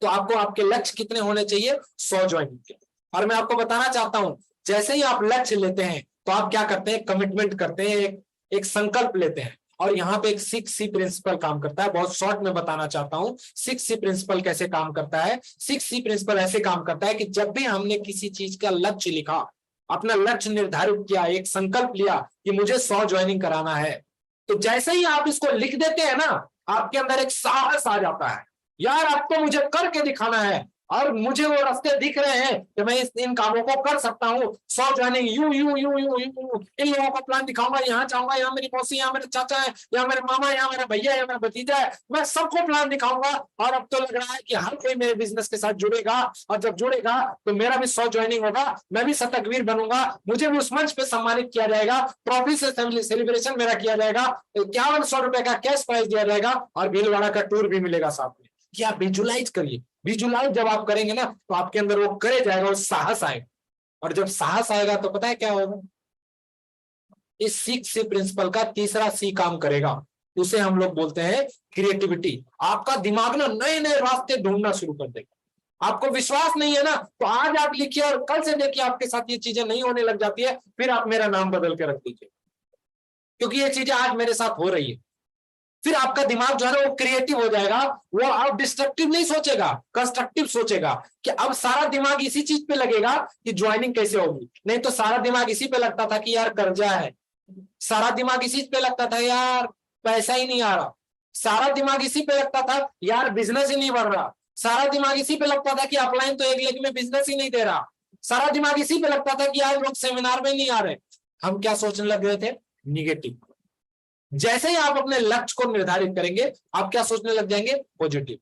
तो आपको आपके लक्ष्य कितने होने चाहिए? 100 ज्वाइनिंग के। और मैं आपको बताना चाहता हूं, जैसे ही आप लक्ष्य लेते हैं, तो आप क्या करते हैं? कमिटमेंट करते हैं, एक संकल्प लेते हैं। और यहाँ पे एक 6C प्रिंसिपल काम करता है। बहुत शॉर्ट में बताना चाहता हूं 6C प्रिंसिपल कैसे काम करता है। 6C प्रिंसिपल ऐसे काम करता है कि जब भी हमने किसी चीज का लक्ष्य लिखा, अपना लक्ष्य निर्धारित किया, एक संकल्प लिया कि मुझे 100 ज्वाइनिंग कराना है, तो जैसे ही आप इसको लिख देते हैं ना, आपके अंदर एक साहस आ जाता है, यार अब तो मुझे करके दिखाना है, और मुझे वो रास्ते दिख रहे हैं कि मैं इन कामों को कर सकता हूँ। 100 joining you you you you you in लोगों का प्लान दिखाऊंगा, यहाँ जाऊंगा, यहाँ मेरी मौसी, यहाँ मेरे चाचा है, यहाँ मेरे मामा, यहाँ मेरा भैया, यहाँ मेरा भतीजा है, मैं सबको प्लान दिखाऊंगा। और अब तो लग रहा है कि हर कोई मेरे बिजनेस के साथ जुड़ेगा, और जब जुड़ेगा तो मेरा भी 100 ज्वाइनिंग होगा, मैं भी शतकवीर बनूंगा, मुझे भी उस मंच पे सम्मानित किया जाएगा, ट्रॉफी से सेलिब्रेशन मेरा किया जाएगा, 5100 रुपए का कैश प्राइज दिया जाएगा, और भीलवाड़ा का टूर भी मिलेगा साथ में। क्या विजुलाइज करिए, विजुलाइज जब आप करेंगे ना, तो आपके अंदर वो करे जाएगा, वो साहस आएगा। और जब साहस आएगा तो पता है क्या होगा? इस C प्रिंसिपल का तीसरा C काम करेगा, उसे हम लोग बोलते हैं क्रिएटिविटी। आपका दिमाग ना नए नए रास्ते ढूंढना शुरू कर देगा। आपको विश्वास नहीं है ना, तो आज आप लिखिए, और कल से देखिए आपके साथ ये चीजें नहीं होने लग जाती है, फिर आप मेरा नाम बदल के रख दीजिए, क्योंकि ये चीजें आज मेरे साथ हो रही है। फिर आपका दिमाग जो है ना, वो क्रिएटिव हो जाएगा, वो अब डिस्ट्रक्टिव नहीं सोचेगा, कंस्ट्रक्टिव सोचेगा, कि अब सारा दिमाग इसी चीज पे लगेगा कि ज्वाइनिंग कैसे होगी। नहीं तो सारा दिमाग इसी पे लगता था कि यार कर्जा है, सारा दिमाग इसी पे लगता था यार पैसा ही नहीं आ रहा, सारा दिमाग इसी पे लगता था यार बिजनेस ही नहीं बढ़ रहा, सारा दिमाग इसी पे लगता था कि अपलाइन तो 1 लाख में बिजनेस ही नहीं दे रहा, सारा दिमाग इसी पे लगता था कि यार लोग सेमिनार में नहीं आ रहे। हम क्या सोचने लग गए थे? निगेटिव। जैसे ही आप अपने लक्ष्य को निर्धारित करेंगे, आप क्या सोचने लग जाएंगे? पॉजिटिव।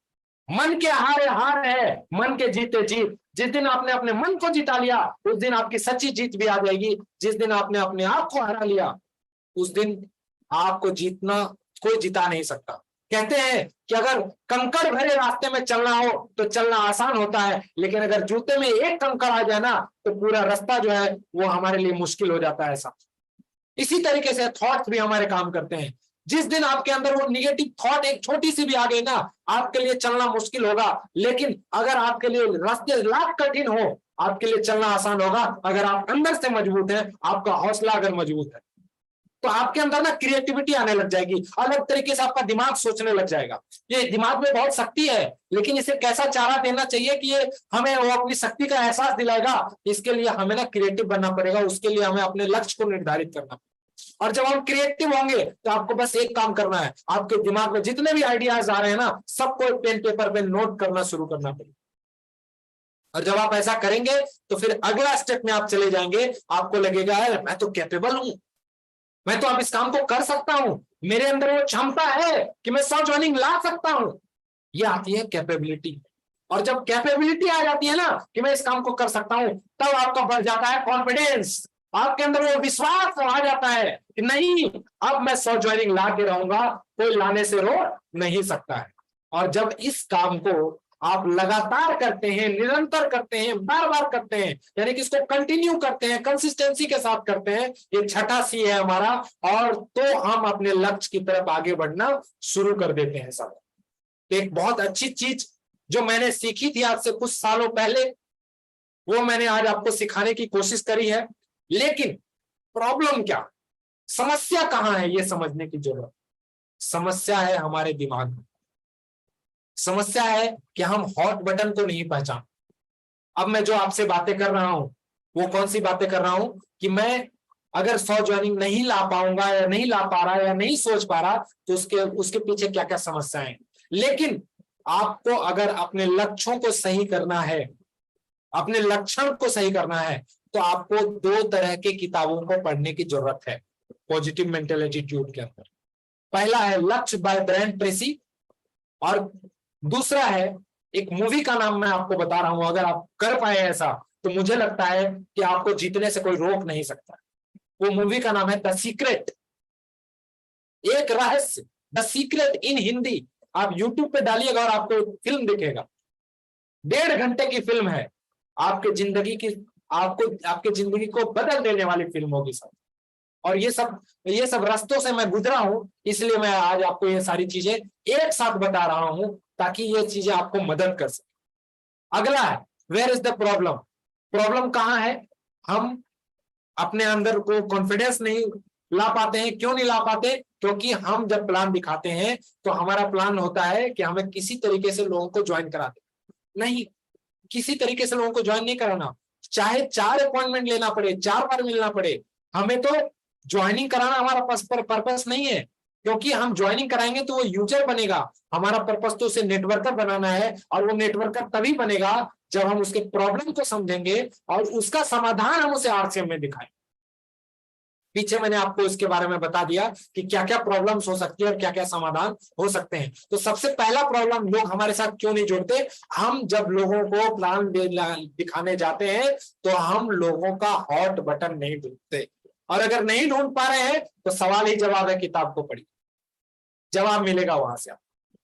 मन के हारे हार है, मन के जीते जीत। जिस दिन आपने अपने मन को जिता लिया, उस दिन आपकी सच्ची जीत भी आ जाएगी। जिस दिन आपने अपने आप को हरा लिया, उस दिन आपको जीतना कोई जिता नहीं सकता। कहते हैं कि अगर कंकड़ भरे रास्ते में चलना हो तो चलना आसान होता है, लेकिन अगर जूते में एक कंकड़ आ जाए ना, तो पूरा रास्ता जो है वो हमारे लिए मुश्किल हो जाता है। ऐसा इसी तरीके से थॉट्स भी हमारे काम करते हैं। जिस दिन आपके अंदर वो निगेटिव थॉट एक छोटी सी भी आ गई ना, आपके लिए चलना मुश्किल होगा। लेकिन अगर आपके लिए रास्ते लाख कठिन हो, आपके लिए चलना आसान होगा। अगर आप अंदर से मजबूत हैं, आपका हौसला अगर मजबूत है, तो आपके अंदर ना क्रिएटिविटी आने लग जाएगी, अलग तरीके से आपका दिमाग सोचने लग जाएगा। ये दिमाग में बहुत शक्ति है, लेकिन इसे कैसा चारा देना चाहिए कि ये हमें वो अपनी शक्ति का एहसास दिलाएगा। इसके लिए हमें ना क्रिएटिव बनना पड़ेगा, उसके लिए हमें अपने लक्ष्य को निर्धारित करना पड़ेगा। और जब हम क्रिएटिव होंगे, तो आपको बस एक काम करना है, आपके दिमाग में जितने भी आइडियाज आ रहे हैं ना, सबको पेन पेपर पे नोट करना शुरू करना पड़ेगा। और जब आप ऐसा करेंगे, तो फिर अगला स्टेप में आप चले जाएंगे। आपको लगेगा यार मैं तो कैपेबल हूं, मैं तो अब इस काम को कर सकता हूं, मेरे अंदर वो क्षमता है कि मैं 100 ज्वाइनिंग ला सकता हूं। ये आती है कैपेबिलिटी। और जब कैपेबिलिटी आ जाती है ना कि मैं इस काम को कर सकता हूं, तब आपका बढ़ जाता है कॉन्फिडेंस। आपके अंदर वो विश्वास आ जाता है कि नहीं, अब मैं 100 ज्वाइनिंग ला के रहूंगा, कोई लाने से रोक नहीं सकता है। और जब इस काम को आप लगातार करते हैं, निरंतर करते हैं, बार बार करते हैं, यानी कि इसको कंटिन्यू करते हैं, कंसिस्टेंसी के साथ करते हैं, ये छठा C है हमारा, और तो हम अपने लक्ष्य की तरफ आगे बढ़ना शुरू कर देते हैं सब। एक बहुत अच्छी चीज जो मैंने सीखी थी आज से कुछ सालों पहले, वो मैंने आज आपको सिखाने की कोशिश करी है। लेकिन प्रॉब्लम क्या, समस्या कहाँ है, ये समझने की जरूरत। समस्या है हमारे दिमाग में। समस्या है कि हम हॉट बटन को नहीं पहचान। अब मैं जो आपसे बातें कर रहा हूं, वो कौन सी बातें कर रहा हूं कि मैं अगर 100 ज्वाइनिंग नहीं ला पाऊंगा या नहीं ला पा रहा या नहीं सोच पा रहा, तो उसके उसके पीछे क्या क्या समस्याएं हैं। लेकिन आपको अगर अपने लक्ष्यों को सही करना है, अपने लक्षण को सही करना है, तो आपको दो तरह के किताबों को पढ़ने की जरूरत है पॉजिटिव मेंटल एटीट्यूड के अंदर। पहला है लक्ष्य बाय ब्रायन ट्रेसी, और दूसरा है एक मूवी का नाम मैं आपको बता रहा हूं, अगर आप कर पाए ऐसा तो मुझे लगता है कि आपको जीतने से कोई रोक नहीं सकता। वो मूवी का नाम है द सीक्रेट, एक रहस्य, द सीक्रेट इन हिंदी। आप यूट्यूब पे डालिएगा और आपको फिल्म दिखेगा, 1.5 घंटे की फिल्म है। आपके जिंदगी की, आपको आपके जिंदगी को बदल देने वाली फिल्म होगी सब। और ये सब रास्तों से मैं गुजरा हूं, इसलिए मैं आज आपको ये सारी चीजें एक साथ बता रहा हूं ताकि ये चीजें आपको मदद कर सके। अगला है where is the problem. Problem कहां है, हम अपने अंदर को कॉन्फिडेंस नहीं ला पाते हैं। क्यों नहीं ला पाते, क्योंकि हम जब प्लान दिखाते हैं तो हमारा प्लान होता है कि हमें किसी तरीके से लोगों को ज्वाइन करा दे। नहीं, किसी तरीके से लोगों को ज्वाइन नहीं कराना, चाहे 4 अपॉइंटमेंट लेना पड़े, 4 बार मिलना पड़े, हमें तो ज्वाइनिंग कराना हमारा पर्पस नहीं है। क्योंकि हम ज्वाइनिंग कराएंगे तो वो यूजर बनेगा, हमारा पर्पस तो उसे नेटवर्कर बनाना है। और वो नेटवर्कर तभी बनेगा जब हम उसके प्रॉब्लम को समझेंगे और उसका समाधान हम उसे आरसीएम में दिखाएं। पीछे मैंने आपको इसके बारे में बता दिया कि क्या क्या प्रॉब्लम्स हो सकती है और क्या क्या समाधान हो सकते हैं। तो सबसे पहला प्रॉब्लम, लोग हमारे साथ क्यों नहीं जुड़ते, हम जब लोगों को प्लान दिखाने जाते हैं तो हम लोगों का हॉट बटन नहीं ढूंढते। और अगर नहीं ढूंढ पा रहे हैं तो सवाल ही जवाब है, किताब को पढ़िए, जवाब मिलेगा वहां से। आप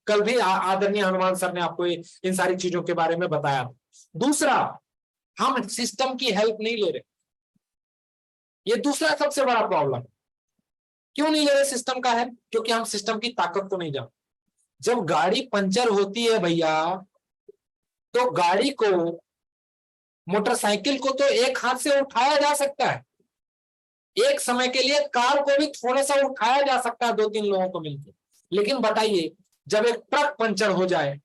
कल भी आदरणीय हनुमान सर ने आपको इन सारी चीजों के बारे में बताया। दूसरा, हम सिस्टम की हेल्प नहीं ले रहे, ये दूसरा सबसे बड़ा प्रॉब्लम। क्यों नहीं ले रहे सिस्टम का हेल्प, क्योंकि हम सिस्टम की ताकत को नहीं जानते। जब गाड़ी पंचर होती है भैया, तो गाड़ी को, मोटरसाइकिल को तो एक हाथ से उठाया जा सकता है, एक समय के लिए कार को भी थोड़ा सा उठाया जा सकता है 2-3 लोगों को मिलकर। लेकिन बताइए, जब एक ट्रक पंचर हो जाए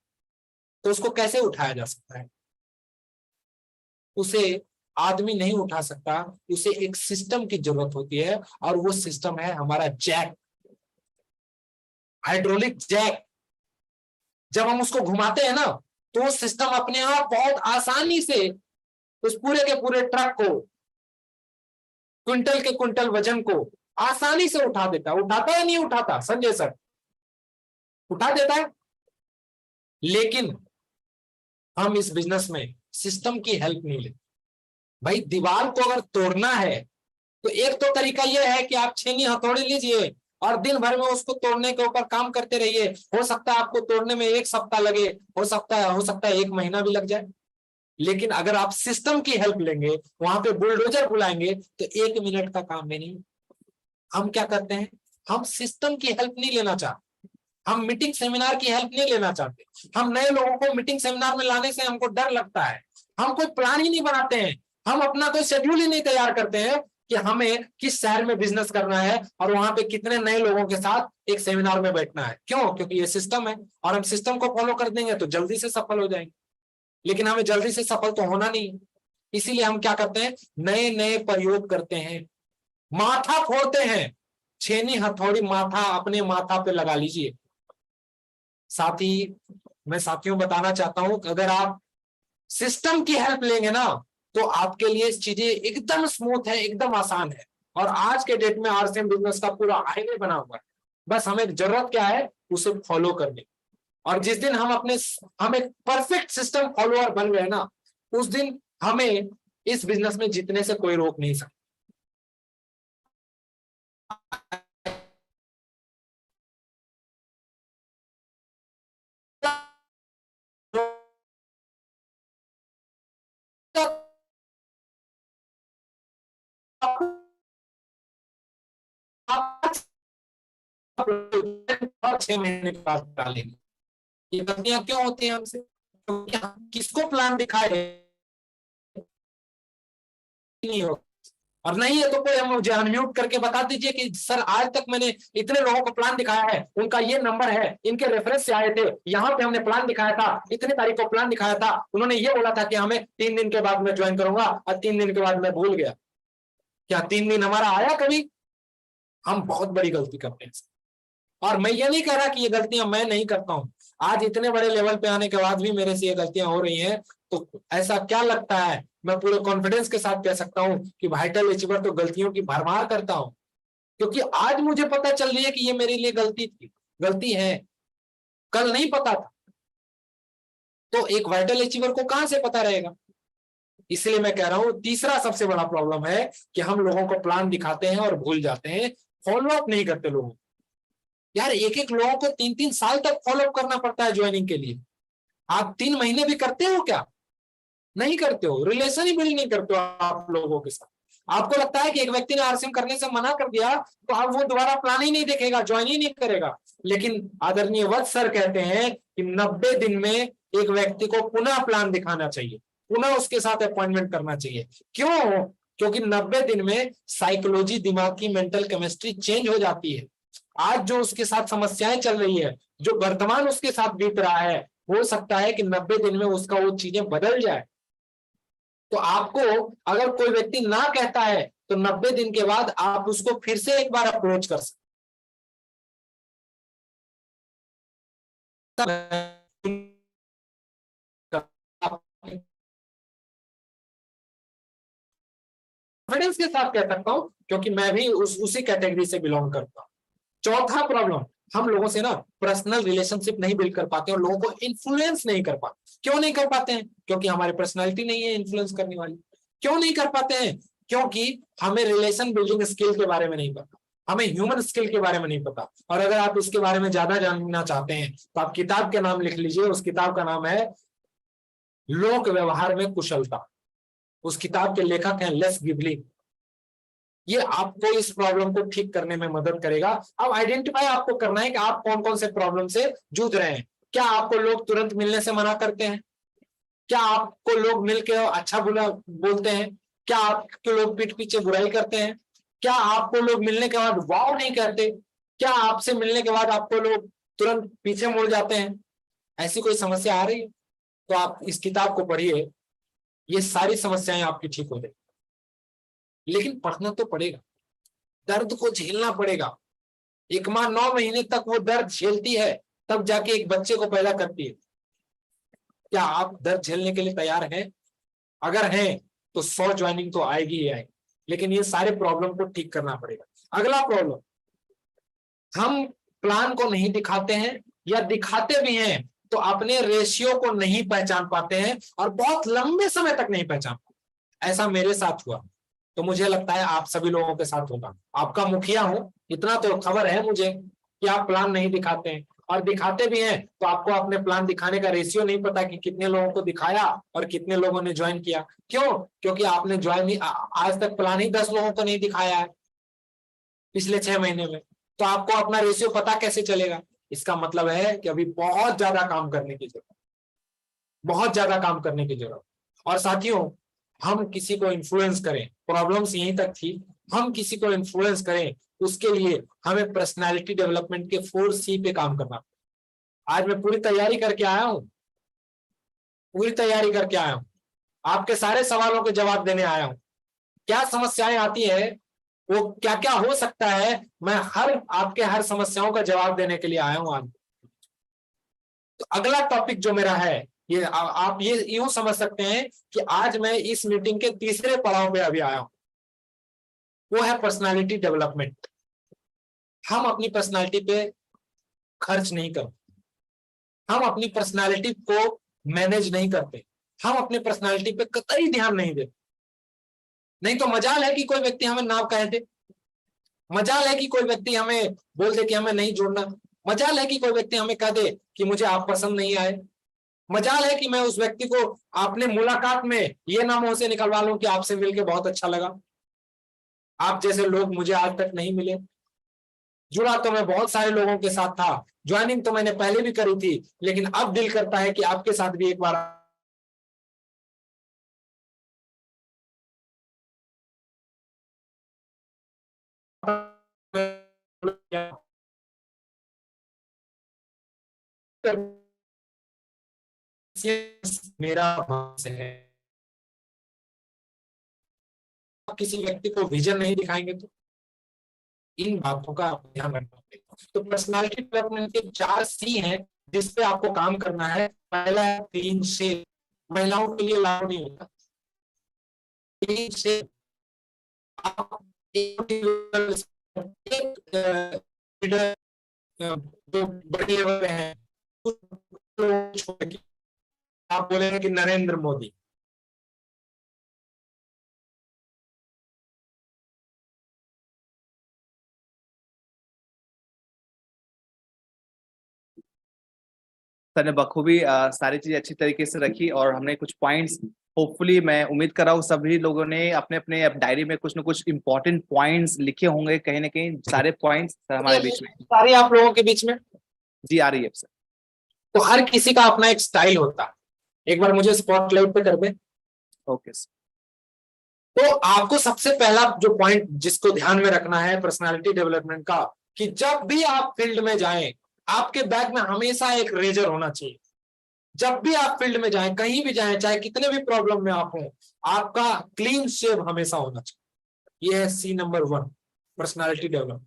तो उसको कैसे उठाया जा सकता है, उसे आदमी नहीं उठा सकता, उसे एक सिस्टम की जरूरत होती है। और वो सिस्टम है हमारा जैक, हाइड्रोलिक जैक। जब हम उसको घुमाते हैं ना, तो वो सिस्टम अपने आप बहुत आसानी से उस पूरे के पूरे ट्रक को, क्विंटल के क्विंटल वजन को आसानी से उठा देता है। उठाता है नहीं उठाता संजय सर, उठा देता है। लेकिन हम इस बिजनेस में सिस्टम की हेल्प नहीं लेते। भाई दीवार को अगर तोड़ना है तो एक तो तरीका यह है कि आप छेनी हथौड़ी लीजिए और दिन भर में उसको तोड़ने के ऊपर काम करते रहिए। हो सकता है आपको तोड़ने में 1 सप्ताह लगे, हो सकता है 1 महीना भी लग जाए। लेकिन अगर आप सिस्टम की हेल्प लेंगे, वहां पे बुलडोजर बुलाएंगे, तो 1 मिनट का काम भी नहीं। हम क्या करते हैं, हम सिस्टम की हेल्प नहीं लेना चाहते, हम मीटिंग सेमिनार की हेल्प नहीं लेना चाहते। हम नए लोगों को मीटिंग सेमिनार में लाने से हमको डर लगता है। हम कोई प्लान ही नहीं बनाते हैं, हम अपना कोई शेड्यूल ही नहीं तैयार करते हैं कि हमें किस शहर में बिजनेस करना है और वहां पे कितने नए लोगों के साथ एक सेमिनार में बैठना है। क्यों, क्योंकि ये सिस्टम है और हम सिस्टम को फॉलो कर देंगे तो जल्दी से सफल हो जाएंगे। लेकिन हमें जल्दी से सफल तो होना नहीं है, इसीलिए हम क्या करते हैं, नए नए प्रयोग करते हैं, माथा फोड़ते हैं। छेनी हथौड़ी माथा, अपने माथा पे लगा लीजिए। साथ ही मैं साथियों बताना चाहता हूं कि अगर आप सिस्टम की हेल्प लेंगे ना, तो आपके लिए चीजें एकदम स्मूथ है, एकदम आसान है। और आज के डेट में आरसीएम बिजनेस का पूरा हाईवे बना हुआ है। बस हमें जरूरत क्या है, उसे फॉलो करने। और जिस दिन हम एक परफेक्ट सिस्टम फॉलोअर बन गए ना, उस दिन हमें इस बिजनेस में जीतने से कोई रोक नहीं सकता। आप 6 महीने के बाद डालेंगे। ये गलतियां क्यों होती हैं हमसे, क्योंकि हम किसको प्लान दिखाए नहीं हो। और नहीं है तो कोई मुझे अनम्यूट करके बता दीजिए कि सर आज तक मैंने इतने लोगों को प्लान दिखाया है, उनका ये नंबर है, इनके रेफरेंस से आए थे, यहाँ पे हमने प्लान दिखाया था, इतने तारीख को प्लान दिखाया था, उन्होंने ये बोला था कि हमें 3 दिन के बाद मैं ज्वाइन करूंगा और 3 दिन के बाद मैं भूल गया। क्या 3 दिन हमारा आया कभी? हम बहुत बड़ी गलती करते हैं। और मैं ये नहीं कह रहा कि ये गलतियां मैं नहीं करता हूं, आज इतने बड़े लेवल पे आने के बाद भी मेरे से ये गलतियां हो रही हैं। तो ऐसा क्या लगता है, मैं पूरे कॉन्फिडेंस के साथ कह सकता हूं कि वाइटल अचीवर तो गलतियों की भरमार करता हूं, क्योंकि आज मुझे पता चल रही है कि ये मेरे लिए गलती थी, गलती है, कल नहीं पता था। तो एक वाइटल अचीवर को कहां से पता रहेगा? इसलिए मैं कह रहा हूं तीसरा सबसे बड़ा प्रॉब्लम है कि हम लोगों को प्लान दिखाते हैं और भूल जाते हैं, फॉलो अप नहीं करते लोगों। यार एक एक लोगों को 3-3 साल तक फॉलो अप करना पड़ता है ज्वाइनिंग के लिए। आप 3 महीने भी करते हो क्या? नहीं करते हो, रिलेशन ही बिल्ड नहीं करते हो आप लोगों के साथ। आपको लगता है कि एक व्यक्ति ने आरसीएम करने से मना कर दिया तो अब वो दोबारा प्लान ही नहीं देखेगा, ज्वाइन ही नहीं करेगा। लेकिन आदरणीय वत्स सर कहते हैं कि 90 दिन में एक व्यक्ति को पुनः प्लान दिखाना चाहिए, पुनः उसके साथ अपॉइंटमेंट करना चाहिए। क्यों? क्योंकि 90 दिन में साइकोलॉजी, दिमाग की मेंटल केमिस्ट्री चेंज हो जाती है। आज जो उसके साथ समस्याएं चल रही है, जो वर्तमान उसके साथ बीत रहा है, हो सकता है कि 90 दिन में उसका वो चीजें बदल जाए। तो आपको अगर कोई व्यक्ति ना कहता है तो 90 दिन के बाद आप उसको फिर से एक बार अप्रोच कर सकते। कॉन्फिडेंस के साथ कह सकता हूं क्योंकि मैं भी उसी कैटेगरी से बिलोंग करता हूं। चौथा प्रॉब्लम, हम लोगों से ना पर्सनल रिलेशनशिप नहीं बिल्ड कर पाते और लोगों को इन्फ्लुएंस नहीं कर पाते। क्यों नहीं कर पाते हैं? क्योंकि हमारी पर्सनैलिटी नहीं है इन्फ्लुएंस करने वाली। क्यों नहीं कर पाते हैं? क्योंकि हमें रिलेशन बिल्डिंग स्किल के बारे में नहीं पता, हमें ह्यूमन स्किल के बारे में नहीं पता। और अगर आप इसके बारे में ज्यादा जानना चाहते हैं तो आप किताब के नाम लिख लीजिए, उस किताब का नाम है लोक व्यवहार में कुशलता। उस किताब के लेखक हैं लेस गिबलिन। ये आपको इस प्रॉब्लम को ठीक करने में मदद करेगा। अब आइडेंटिफाई आपको करना है कि आप कौन कौन से प्रॉब्लम से जूझ रहे हैं। क्या आपको लोग तुरंत मिलने से मना करते हैं? क्या आपको लोग मिलकर अच्छा बुरा बोलते हैं? क्या आपके लोग पीठ पीछे बुराई करते हैं? क्या आपको लोग मिलने के बाद वाव नहीं कहते? क्या आपसे मिलने के बाद आपको लोग तुरंत पीछे मुड़ जाते हैं? ऐसी कोई समस्या आ रही है तो आप इस किताब को पढ़िए, ये सारी समस्याएं आपकी ठीक हो जाएगी। लेकिन पढ़ना तो पड़ेगा, दर्द को झेलना पड़ेगा। एक माँ 9 महीने तक वो दर्द झेलती है, तब जाके एक बच्चे को पैदा करती है। क्या आप दर्द झेलने के लिए तैयार हैं? अगर हैं तो 100 ज्वाइनिंग तो आएगी ही आएगी। लेकिन ये सारे प्रॉब्लम को ठीक करना पड़ेगा। अगला प्रॉब्लम, हम प्लान को नहीं दिखाते हैं या दिखाते भी हैं तो अपने रेशियो को नहीं पहचान पाते हैं और बहुत लंबे समय तक नहीं पहचान पाते। ऐसा मेरे साथ हुआ, तो मुझे लगता है आप सभी लोगों के साथ होगा। आपका मुखिया हूं, इतना तो खबर है मुझे कि आप प्लान नहीं दिखाते हैं, और दिखाते भी हैं तो आपको अपने प्लान दिखाने का रेशियो नहीं पता कि कितने लोगों को दिखाया और कितने लोगों ने ज्वाइन किया। क्यों? क्योंकि आपने ज्वाइन आज तक प्लान ही 10 लोगों को नहीं दिखाया है पिछले 6 महीने में। तो आपको अपना रेशियो पता कैसे चलेगा? इसका मतलब है कि अभी बहुत ज्यादा काम करने की जरूरत, बहुत ज्यादा काम करने की जरूरत। और साथियों, हम किसी को इन्फ्लुएंस करें, प्रॉब्लम्स यहीं तक थी, हम किसी को इन्फ्लुएंस करें उसके लिए हमें पर्सनालिटी डेवलपमेंट के 4C पे काम करना। आज मैं पूरी तैयारी करके आया हूं, पूरी तैयारी करके आया हूं, आपके सारे सवालों के जवाब देने आया हूं। क्या समस्याएं आती है, वो क्या क्या हो सकता है, मैं आपके हर समस्याओं का जवाब देने के लिए आया हूं आज। तो अगला टॉपिक जो मेरा है, ये आप ये यूं समझ सकते हैं कि आज मैं इस मीटिंग के तीसरे पड़ाव पे अभी आया हूं, वो है पर्सनालिटी डेवलपमेंट। हम अपनी पर्सनालिटी पे खर्च नहीं करते, हम अपनी पर्सनालिटी को मैनेज नहीं करते, हम अपनी पर्सनालिटी पे कतई ध्यान नहीं देते। नहीं तो मजाल है कि कोई व्यक्ति हमें ना कह दे, मजाल है कि कोई व्यक्ति हमें बोल दे कि हमें नहीं जोड़ना, मजाल है कि कोई व्यक्ति हमें कह दे कि मुझे आप पसंद नहीं आए, मजाल है कि मैं उस व्यक्ति को आपने मुलाकात में ये ना मुंह से निकलवा लूं कि आपसे मिलकर बहुत अच्छा लगा। आप जैसे लोग मुझे आज तक नहीं मिले। जुड़ा तो मैं बहुत सारे लोगों के साथ था, ज्वाइनिंग तो मैंने पहले भी करी थी, लेकिन अब दिल करता है कि आपके साथ भी एक बार मेरा भविष्य है। आप किसी व्यक्ति को विजन नहीं दिखाएंगे तो इन बातों का आप ध्यान रखना पड़ेगा। तो पर्सनालिटी डेवलपमेंट के 4 C हैं जिस पे आपको काम करना है। पहला है क्लीन शेप। महिलाओं के लिए लागू नहीं होता। क्लीन शेप आप लीडर जो बड़े लेवल पे हैं आप बोलेंगे कि नरेंद्र मोदी, सर ने बखूबी सारी चीजें अच्छी तरीके से रखी और हमने कुछ पॉइंट्स, होपफुली मैं उम्मीद कर रहा हूँ सभी लोगों ने अपने अपने डायरी में कुछ ना कुछ इंपॉर्टेंट पॉइंट्स लिखे होंगे कहीं ना कहीं। सारे पॉइंट्स हमारे बीच में सारे आप लोगों के बीच में जी आ रही है सर। तो हर किसी का अपना एक स्टाइल होता है। एक बार मुझे स्पॉटलाइट पे कर दे। Okay sir. तो आपको सबसे पहला जो पॉइंट जिसको ध्यान में रखना है पर्सनालिटी डेवलपमेंट का, कि जब भी आप फील्ड में जाएं आपके बैग में हमेशा एक रेजर होना चाहिए। जब भी आप फील्ड में जाएं, कहीं भी जाएं, चाहे कितने भी प्रॉब्लम में आप हो, आपका क्लीन शेव हमेशा होना चाहिए। यह है C नंबर 1 पर्सनालिटी डेवलपमेंट।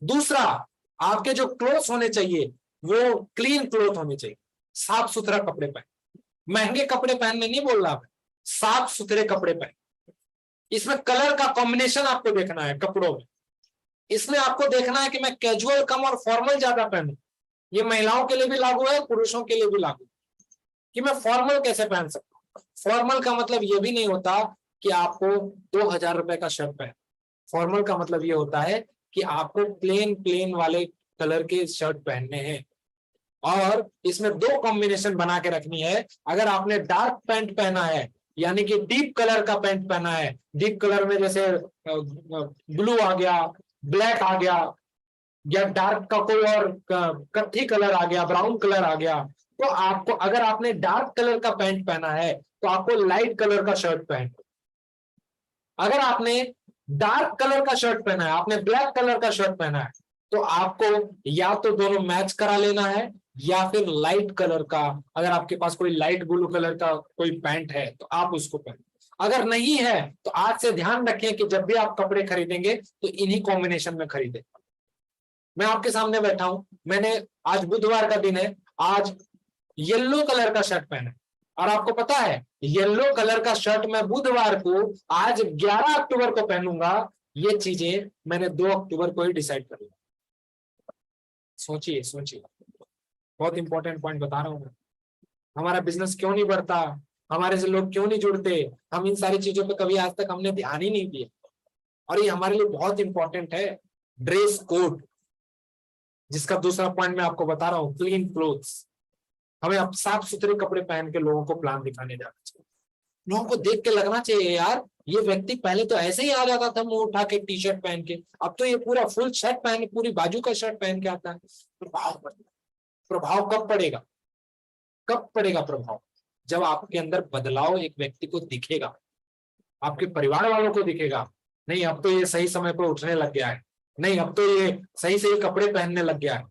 दूसरा, आपके जो क्लोथ होने चाहिए वो क्लीन क्लोथ होने चाहिए, साफ सुथरा कपड़े पहने। महंगे कपड़े पहनने नहीं बोल रहा मैं, साफ सुथरे कपड़े पहने। इसमें कलर का कॉम्बिनेशन आपको देखना है कपड़ों में। इसमें आपको देखना है कि मैं कैजुअल कम और फॉर्मल ज्यादा पहनूं। ये महिलाओं के लिए भी लागू है, पुरुषों के लिए भी लागू है कि मैं फॉर्मल कैसे पहन सकता हूं। फॉर्मल का मतलब ये भी नहीं होता कि आपको 2000 रुपए का शर्ट पहन। फॉर्मल का मतलब ये होता है कि आपको प्लेन प्लेन वाले कलर के शर्ट पहनने हैं। और इसमें 2 कॉम्बिनेशन बना के रखनी है। अगर आपने डार्क पैंट पहना है, यानी कि डीप कलर का पैंट पहना है, डीप कलर में जैसे ब्लू आ गया, ब्लैक आ गया, या डार्क का कोई और कत्थी कलर आ गया, ब्राउन कलर आ गया, तो आपको, अगर आपने डार्क कलर का पैंट पहना है तो आपको लाइट कलर का शर्ट पहन। अगर आपने डार्क कलर का शर्ट पहना है, आपने ब्लैक कलर का शर्ट पहना है, तो आपको या तो दोनों मैच करा लेना है, या फिर लाइट कलर का, अगर आपके पास कोई लाइट ब्लू कलर का कोई पैंट है तो आप उसको पहने। अगर नहीं है तो आज से ध्यान रखें कि जब भी आप कपड़े खरीदेंगे तो इन्हीं कॉम्बिनेशन में खरीदें। मैं आपके सामने बैठा हूं, मैंने, आज बुधवार का दिन है, आज येलो कलर का शर्ट पहना, और आपको पता है येलो कलर का शर्ट मैं बुधवार को, आज 11 अक्टूबर को पहनूंगा। ये चीजें मैंने 2 अक्टूबर को ही डिसाइड कर लिया। सोचिए सोचिए, बहुत इंपॉर्टेंट पॉइंट बता रहा हूं मैं। हमारा बिजनेस क्यों नहीं बढ़ता, हमारे से लोग क्यों नहीं जुड़ते, हम इन सारी चीजों पे कभी आज तक हमने ध्यान ही नहीं दिया। और ये हमारे लिए बहुत इंपॉर्टेंट है। ड्रेस कोड, जिसका दूसरा पॉइंट मैं आपको बता रहा हूँ, क्लीन क्लोथ्स। हमें अब साफ सुथरे कपड़े पहन के लोगों को प्लान दिखाने जाना चाहिए। लोगों को देख के लगना चाहिए यार, ये व्यक्ति पहले तो ऐसे ही आ जाता था मुंह उठा के टी शर्ट पहन के, अब तो ये पूरा फुल शर्ट पहन, पूरी बाजू का शर्ट पहन के आता है। प्रभाव पड़ेगा। प्रभाव कब पड़ेगा? कब पड़ेगा प्रभाव? जब आपके अंदर बदलाव एक व्यक्ति को दिखेगा, आपके परिवार वालों को दिखेगा, नहीं अब तो ये सही समय पर उठने लग गया है, नहीं अब तो ये सही सही कपड़े पहनने लग गया है।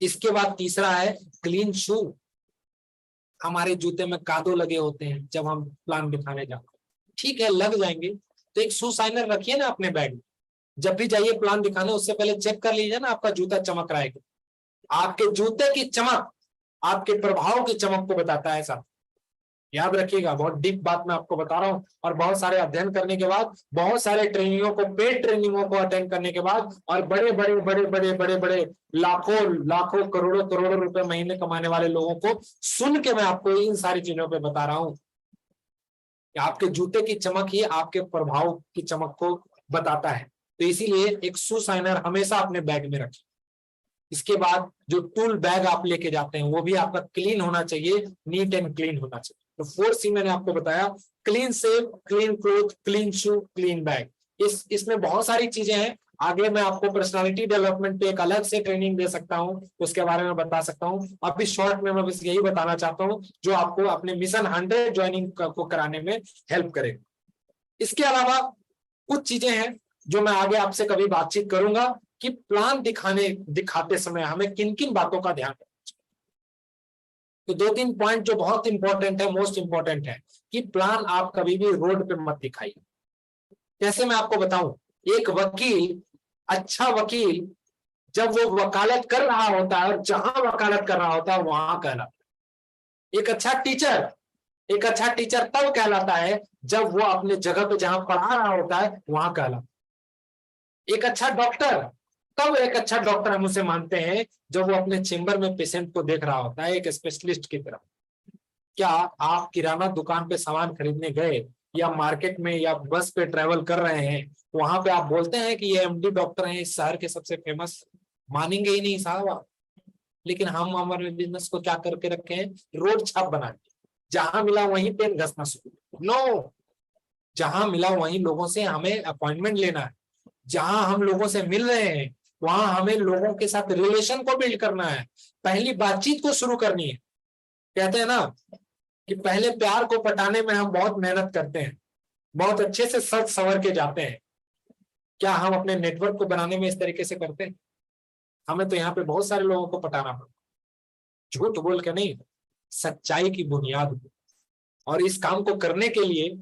इसके बाद तीसरा है क्लीन शू। हमारे जूते में कादो लगे होते हैं जब हम प्लान दिखाने जाते हैं, ठीक है लग जाएंगे, तो एक शू साइनर रखिए ना अपने बैग में। जब भी जाइए प्लान दिखाने, उससे पहले चेक कर लीजिए ना आपका जूता चमक रहा है। आपके जूते की चमक आपके प्रभाव की चमक को बताता है। ऐसा याद रखिएगा, बहुत डीप बात मैं आपको बता रहा हूँ। और बहुत सारे अध्ययन करने के बाद, बहुत सारे ट्रेनिंगों को, पेड ट्रेनिंगों को अटेंड करने के बाद, और बड़े बड़े बड़े बड़े बड़े बड़े लाखों लाखों करोड़ों करोड़ों रुपए महीने कमाने वाले लोगों को सुन के मैं आपको इन सारी चीजों पे बता रहा हूँ कि आपके जूते की चमक ही आपके प्रभाव की चमक को बताता है। तो इसीलिए एक शू साइनर हमेशा अपने बैग में रखें। इसके बाद जो टूल बैग आप लेके जाते हैं वो भी आपका क्लीन होना चाहिए, नीट एंड क्लीन होना चाहिए। तो 4C मैंने आपको बताया, clean shave, clean cloth, clean shoe, clean bag. इसमें बहुत सारी चीजें हैं। आगे मैं आपको पर्सनालिटी डेवलपमेंट पे एक अलग से ट्रेनिंग दे सकता हूं, उसके बारे में बता सकता हूं। अभी शॉर्ट में मैं बस यही बताना चाहता हूं जो आपको अपने मिशन 100 ज्वाइनिंग को कराने में हेल्प करेगा। इसके अलावा कुछ चीजें हैं जो मैं आगे आपसे कभी बातचीत करूंगा कि प्लान दिखाते समय हमें किन किन बातों का ध्यान रखना चाहिए। तो 2-3 पॉइंट जो बहुत इंपॉर्टेंट है, मोस्ट इंपॉर्टेंट है, कि प्लान आप कभी भी रोड पे मत दिखाइए। कैसे मैं आपको बताऊं, एक वकील, अच्छा वकील जब वो वकालत कर रहा होता है और जहां वकालत कर रहा होता है वहां कहलाता है। एक अच्छा टीचर तब कहलाता है जब वो अपने जगह पे जहां पढ़ा रहा होता है वहां कहलाता है। एक अच्छा डॉक्टर हम उसे मानते हैं जब वो अपने चेंबर में पेशेंट को देख रहा होता है, एक स्पेशलिस्ट की तरह। क्या आप किराना दुकान पे सामान खरीदने गए या मार्केट में या बस पे ट्रेवल कर रहे हैं, वहां पे आप बोलते हैं कि ये एमडी डॉक्टर हैं इस शहर के सबसे फेमस? मानेंगे ही नहीं साहब आप। लेकिन हम हमारे बिजनेस को क्या करके रखे हैं, रोड छाप बना के, जहां मिला वहीं पेन घसना शुरू। नो, जहां मिला वहीं लोगों से हमें अपॉइंटमेंट लेना है, जहां हम लोगों से मिल रहे हैं वहां हमें लोगों के साथ रिलेशन को बिल्ड करना है, पहली बातचीत को शुरू करनी है। कहते हैं ना कि पहले प्यार को पटाने में हम बहुत मेहनत करते हैं, बहुत अच्छे से सच संवर के जाते हैं। क्या हम अपने नेटवर्क को बनाने में इस तरीके से करते हैं? हमें तो यहाँ पे बहुत सारे लोगों को पटाना पड़ता, झूठ बोल के नहीं, सच्चाई की बुनियाद। और इस काम को करने के लिए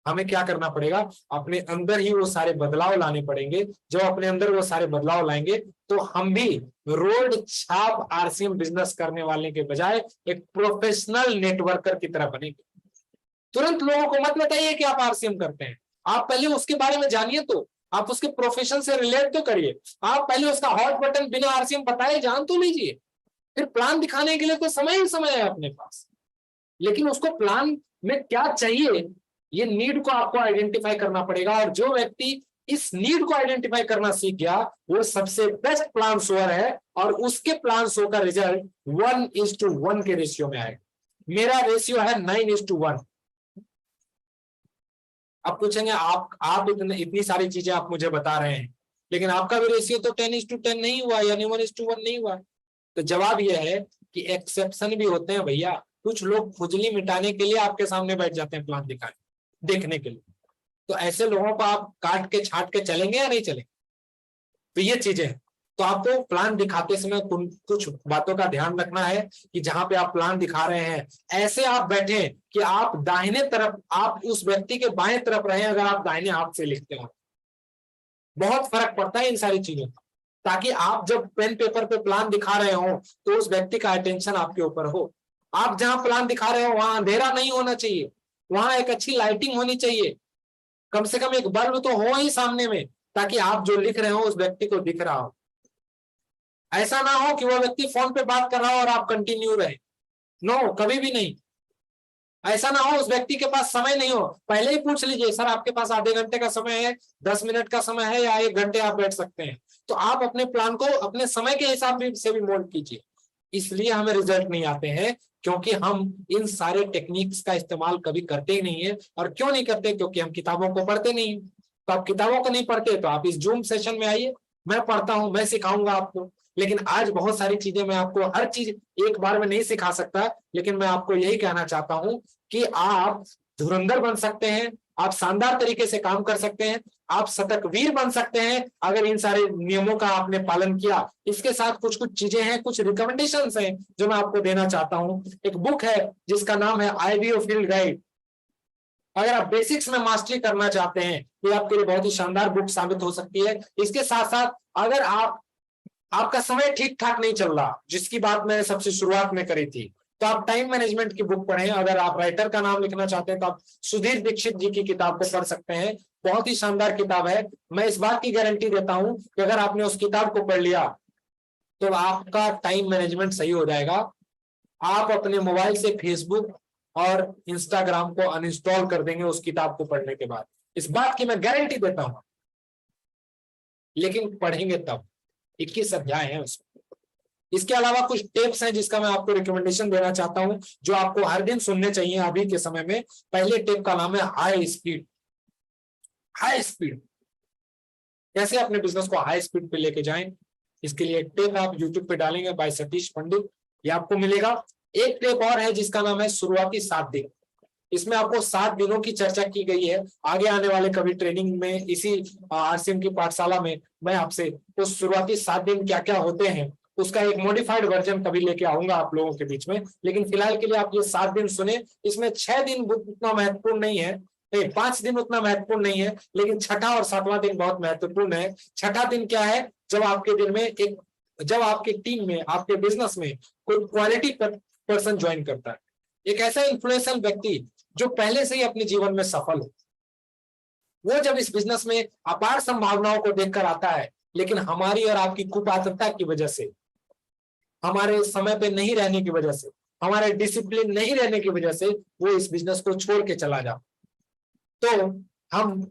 हमें क्या करना पड़ेगा, अपने अंदर ही वो सारे बदलाव लाने पड़ेंगे। जब अपने अंदर वो सारे बदलाव लाएंगे तो हम भी रोड छाप आरसीएम बिजनेस करने वाले के बजाय एक प्रोफेशनल नेटवर्कर की तरह बनेंगे। तुरंत लोगों को मत बताइए कि आप आरसीएम करते हैं, आप पहले उसके बारे में जानिए, तो आप उसके प्रोफेशन से रिलेट तो करिए। आप पहले उसका हॉट बटन बिना आरसीएम बताए जान तो लीजिए, फिर प्लान दिखाने के लिए तो समय ही समय है अपने पास। लेकिन उसको प्लान में क्या चाहिए, ये नीड को आपको आइडेंटिफाई करना पड़ेगा। और जो व्यक्ति इस नीड को आइडेंटिफाई करना सीख गया वो सबसे बेस्ट प्लान शोअर है, और उसके प्लान शो का रिजल्ट 1:1 के रेशियो में आएगा। मेरा रेशियो है 9:1। अब पूछेंगे आप इतनी सारी चीजें आप मुझे बता रहे हैं, लेकिन आपका भी रेशियो तो 10:10 नहीं हुआ, यानी 1:1 नहीं हुआ। तो जवाब यह है कि एक्सेप्शन भी होते हैं भैया। कुछ लोग खुजली मिटाने के लिए आपके सामने बैठ जाते हैं प्लान देखने के लिए। तो ऐसे लोगों को आप काट के छाट के चलेंगे या नहीं चलेंगे? तो ये चीजें हैं। तो आपको प्लान दिखाते समय कुछ बातों का ध्यान रखना है कि जहां पे आप प्लान दिखा रहे हैं ऐसे आप बैठे कि आप दाहिने तरफ, आप उस व्यक्ति के बाएं तरफ रहे अगर आप दाहिने हाथ से लिखते हो। बहुत फर्क पड़ता है इन सारी चीजों का, ताकि आप जब पेन पेपर पे प्लान दिखा रहे हो तो उस व्यक्ति का अटेंशन आपके ऊपर हो। आप जहां प्लान दिखा रहे हो वहां अंधेरा नहीं होना चाहिए, वहां एक अच्छी लाइटिंग होनी चाहिए, कम से कम एक बल्ब तो हो ही सामने में, ताकि आप जो लिख रहे हो उस व्यक्ति को दिख रहा हो। ऐसा ना हो कि वो व्यक्ति फोन पे बात कर रहा हो और आप कंटिन्यू रहे। नो, कभी भी नहीं। ऐसा ना हो उस व्यक्ति के पास समय नहीं हो, पहले ही पूछ लीजिए सर आपके पास आधे घंटे का समय है, 10 मिनट का समय है, या 1 घंटे आप बैठ सकते हैं। तो आप अपने प्लान को अपने समय के हिसाब से भी मोल्ड कीजिए। इसलिए हमें रिजल्ट नहीं आते हैं क्योंकि हम इन सारे टेक्निक्स का इस्तेमाल कभी करते ही नहीं है। और क्यों नहीं करते? क्योंकि हम किताबों को पढ़ते नहीं। तो आप किताबों को नहीं पढ़ते तो आप इस जूम सेशन में आइए, मैं पढ़ता हूं, मैं सिखाऊंगा आपको। लेकिन आज बहुत सारी चीजें मैं आपको हर चीज एक बार में नहीं सिखा सकता, लेकिन मैं आपको यही कहना चाहता हूं कि आप धुरंधर बन सकते हैं, आप शानदार तरीके से काम कर सकते हैं, आप शतकवीर बन सकते हैं अगर इन सारे नियमों का आपने पालन किया। इसके साथ कुछ कुछ चीजें हैं, कुछ रिकमेंडेशंस हैं जो मैं आपको देना चाहता हूं। एक बुक है जिसका नाम है IBO फील्ड गाइड। अगर आप बेसिक्स में मास्टरी करना चाहते हैं ये आपके लिए बहुत ही शानदार बुक साबित हो सकती है। इसके साथ साथ अगर आपका समय ठीक ठाक नहीं चल रहा, जिसकी बात मैंने सबसे शुरुआत में करी थी, तो आप टाइम मैनेजमेंट की बुक पढ़ें। अगर आप राइटर का नाम लिखना चाहते हैं तो आप सुधीर दीक्षित जी की किताब को पढ़ सकते हैं, बहुत ही शानदार किताब है। मैं इस बात की गारंटी देता हूं कि अगर आपने उस किताब को पढ़ लिया तो आपका टाइम मैनेजमेंट सही हो जाएगा। आप अपने मोबाइल से फेसबुक और इंस्टाग्राम को अनइंस्टॉल कर देंगे उस किताब को पढ़ने के बाद, इस बात की मैं गारंटी देता हूं। लेकिन पढ़ेंगे तब, 21 अध्याय है उसमें। इसके अलावा कुछ टिप्स हैं जिसका मैं आपको रिकमेंडेशन देना चाहता हूं जो आपको हर दिन सुनने चाहिए अभी के समय में। पहले टिप का नाम है हाई स्पीड। हाई स्पीड, कैसे अपने बिजनेस को हाई स्पीड पे लेके जाएं, इसके लिए एक टिप आप यूट्यूब पे डालेंगे बाय सतीश पंडित, ये आपको मिलेगा। एक टिप और है जिसका नाम है शुरुआती 7 दिन। इसमें आपको 7 दिनों की चर्चा की गई है। आगे आने वाले कभी ट्रेनिंग में इसी आरसीएम की पाठशाला में मैं आपसे उस शुरुआती 7 दिन क्या क्या होते हैं उसका एक मॉडिफाइड वर्जन कभी लेके आऊंगा आप लोगों के बीच में। लेकिन फिलहाल के लिए आप ये 7 दिन सुने। इसमें 6 दिन उतना महत्वपूर्ण नहीं है, 5 दिन उतना महत्वपूर्ण नहीं है, लेकिन छठा और 7वां दिन बहुत महत्वपूर्ण है। छठा दिन क्या है? जब आपके टीम में, आपके बिजनेस में कोई क्वालिटी पर्सन ज्वाइन करता है, एक ऐसा इन्फ्लुएंशियल व्यक्ति जो पहले से ही अपने जीवन में सफल हो, वो जब इस बिजनेस में अपार संभावनाओं को देखकर आता है, लेकिन हमारी और आपकी कुपात्रता की वजह से, हमारे समय पे नहीं रहने की वजह से, हमारे डिसिप्लिन नहीं रहने की वजह से वो इस बिजनेस को छोड़ के चला जाता। तो हम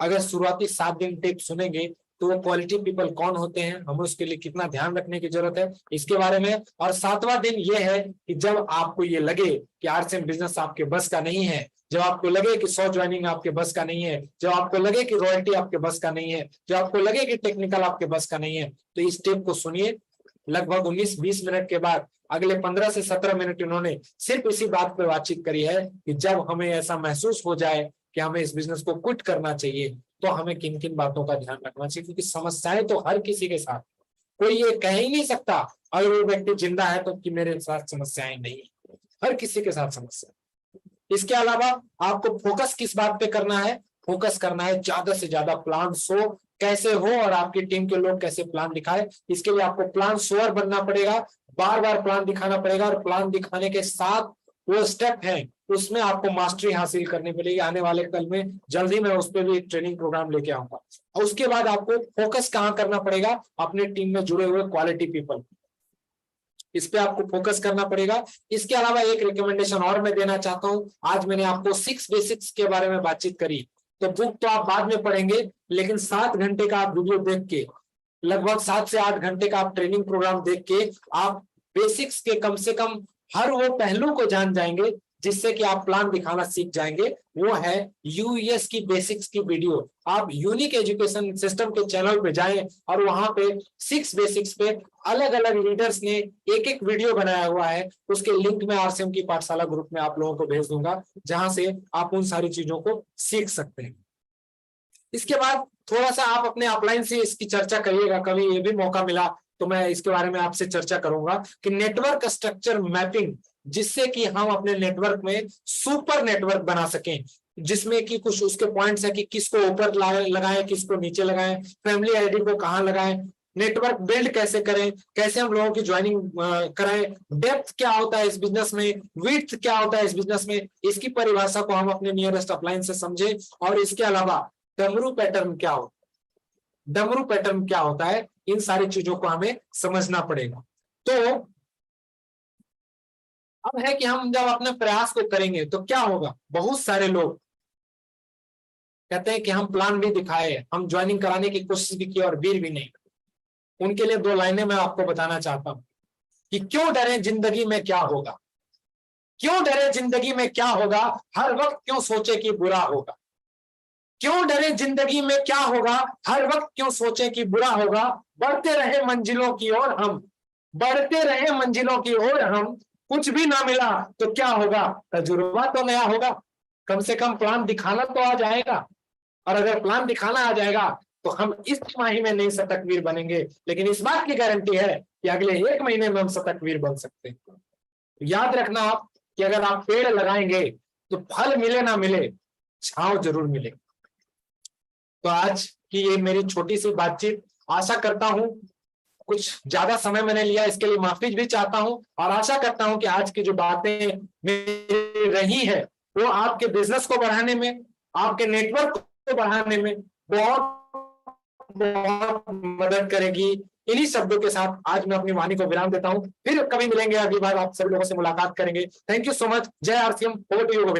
अगर शुरुआती 7 दिन टिप सुनेंगे तो वो क्वालिटी पीपल कौन होते हैं, हमें उसके लिए कितना ध्यान रखने की जरूरत है, इसके बारे में। और 7वां दिन ये है कि जब आपको ये लगे कि आरसीएम बिजनेस आपके बस का नहीं है, जब आपको लगे कि 100 ज्वाइनिंग आपके बस का नहीं है, जब आपको लगे कि रॉयल्टी आपके बस का नहीं है, जब आपको लगे कि टेक्निकल आपके बस का नहीं है, तो इस टिप को सुनिए। लगभग 19-20 मिनट के बाद अगले 15 से 17 मिनट इन्होंने सिर्फ इसी बात पर बातचीत करी है कि जब हमें ऐसा महसूस हो जाए कि हमें इस बिजनेस को क्विट करना चाहिए, तो हमें किन किन बातों का ध्यान रखना चाहिए। क्योंकि समस्याएं तो हर किसी के साथ, कोई ये कह ही नहीं सकता अगर वो व्यक्ति जिंदा है तो कि मेरे साथ समस्याएं नहीं है, हर किसी के साथ समस्या। इसके अलावा आपको फोकस किस बात पे करना है? फोकस करना है ज्यादा से ज्यादा प्लान शो कैसे हो और आपकी टीम के लोग कैसे प्लान दिखाए। इसके लिए आपको प्लान शोअर बनना पड़ेगा, बार बार प्लान दिखाना पड़ेगा, और प्लान दिखाने के साथ वो स्टेप है उसमें आपको मास्टरी हासिल करनी पड़ेगी। आने वाले कल में जल्दी मैं उस पर भी एक ट्रेनिंग प्रोग्राम लेके आऊंगा। और उसके बाद आपको फोकस कहाँ करना पड़ेगा? अपने टीम में जुड़े हुए क्वालिटी पीपल, इस पे आपको फोकस करना पड़ेगा। इसके अलावा एक रिकमेंडेशन और मैं देना चाहता हूं। आज मैंने आपको 6 बेसिक्स के बारे में बातचीत करी, तो बुक तो आप बाद में पढ़ेंगे, लेकिन 7 घंटे का आप वीडियो देख के, लगभग 7 से 8 घंटे का आप ट्रेनिंग प्रोग्राम देख के आप बेसिक्स के कम से कम हर वो पहलू को जान जाएंगे जिससे कि आप प्लान दिखाना सीख जाएंगे। वो है यूएस की बेसिक्स की वीडियो। आप यूनिक एजुकेशन सिस्टम के चैनल पे जाएं और वहां पे 6 बेसिक्स पे अलग अलग लीडर्स ने एक एक वीडियो बनाया हुआ है। उसके लिंक मैं आरसीएम की पाठशाला ग्रुप में आप लोगों को भेज दूंगा, जहां से आप उन सारी चीजों को सीख सकते हैं। इसके बाद थोड़ा सा आप अपने अपलाइन से इसकी चर्चा करिएगा, कभी ये भी मौका मिला तो मैं इसके बारे में आपसे चर्चा करूंगा कि नेटवर्क स्ट्रक्चर मैपिंग, जिससे कि हम अपने नेटवर्क में सुपर नेटवर्क बना सकें, जिसमें कि कुछ उसके पॉइंट्स है कि किसको ऊपर लगाएं, किसको नीचे लगाएं, फैमिली आईडी को कहां लगाएं, नेटवर्क बिल्ड कैसे करें, कैसे हम लोगों की ज्वाइनिंग कराएं, डेप्थ क्या होता है इस बिजनेस में, विड्थ क्या होता है इस बिजनेस में, इसकी परिभाषा को हम अपने नियरेस्ट अपलाइन से समझें। और इसके अलावा डमरू पैटर्न क्या होता है, डमरू पैटर्न क्या होता है, इन सारी चीजों को हमें समझना पड़ेगा। तो अब है कि हम जब अपने प्रयास को करेंगे तो क्या होगा। बहुत सारे लोग कहते हैं कि हम प्लान भी दिखाए, हम ज्वाइनिंग कराने की कोशिश भी की और वीर भी नहीं। उनके लिए 2 लाइनें मैं आपको बताना चाहता हूं कि क्यों डरे जिंदगी में क्या होगा, क्यों डरे जिंदगी में क्या होगा, हर वक्त क्यों सोचे कि बुरा होगा, क्यों डरे जिंदगी में क्या होगा, हर वक्त क्यों सोचे कि बुरा होगा, बढ़ते रहे मंजिलों की ओर हम, बढ़ते रहे मंजिलों की ओर हम, कुछ भी ना मिला तो क्या होगा, तजुर्बा तो नया होगा। कम से कम प्लान दिखाना तो आ जाएगा, और अगर प्लान दिखाना आ जाएगा तो हम इस तिमाही में नहीं शतकवीर बनेंगे, लेकिन इस बात की गारंटी है कि अगले 1 महीने में हम शतकवीर बन सकते हैं। याद रखना आप कि अगर आप पेड़ लगाएंगे तो फल मिले ना मिले, छांव जरूर मिलेगी। तो आज की ये मेरी छोटी सी बातचीत, आशा करता हूं, कुछ ज्यादा समय मैंने लिया, इसके लिए माफी भी चाहता हूं, और आशा करता हूं कि आज की जो बातें मेरी रही है वो आपके बिजनेस को बढ़ाने में, आपके नेटवर्क को बढ़ाने में बहुत बहुत मदद करेगी। इन्हीं शब्दों के साथ आज मैं अपनी वाणी को विराम देता हूं। फिर कभी मिलेंगे, अगली बार आप सभी लोगों से मुलाकात करेंगे। Thank you so much. जय RCM. Over to you Govinda.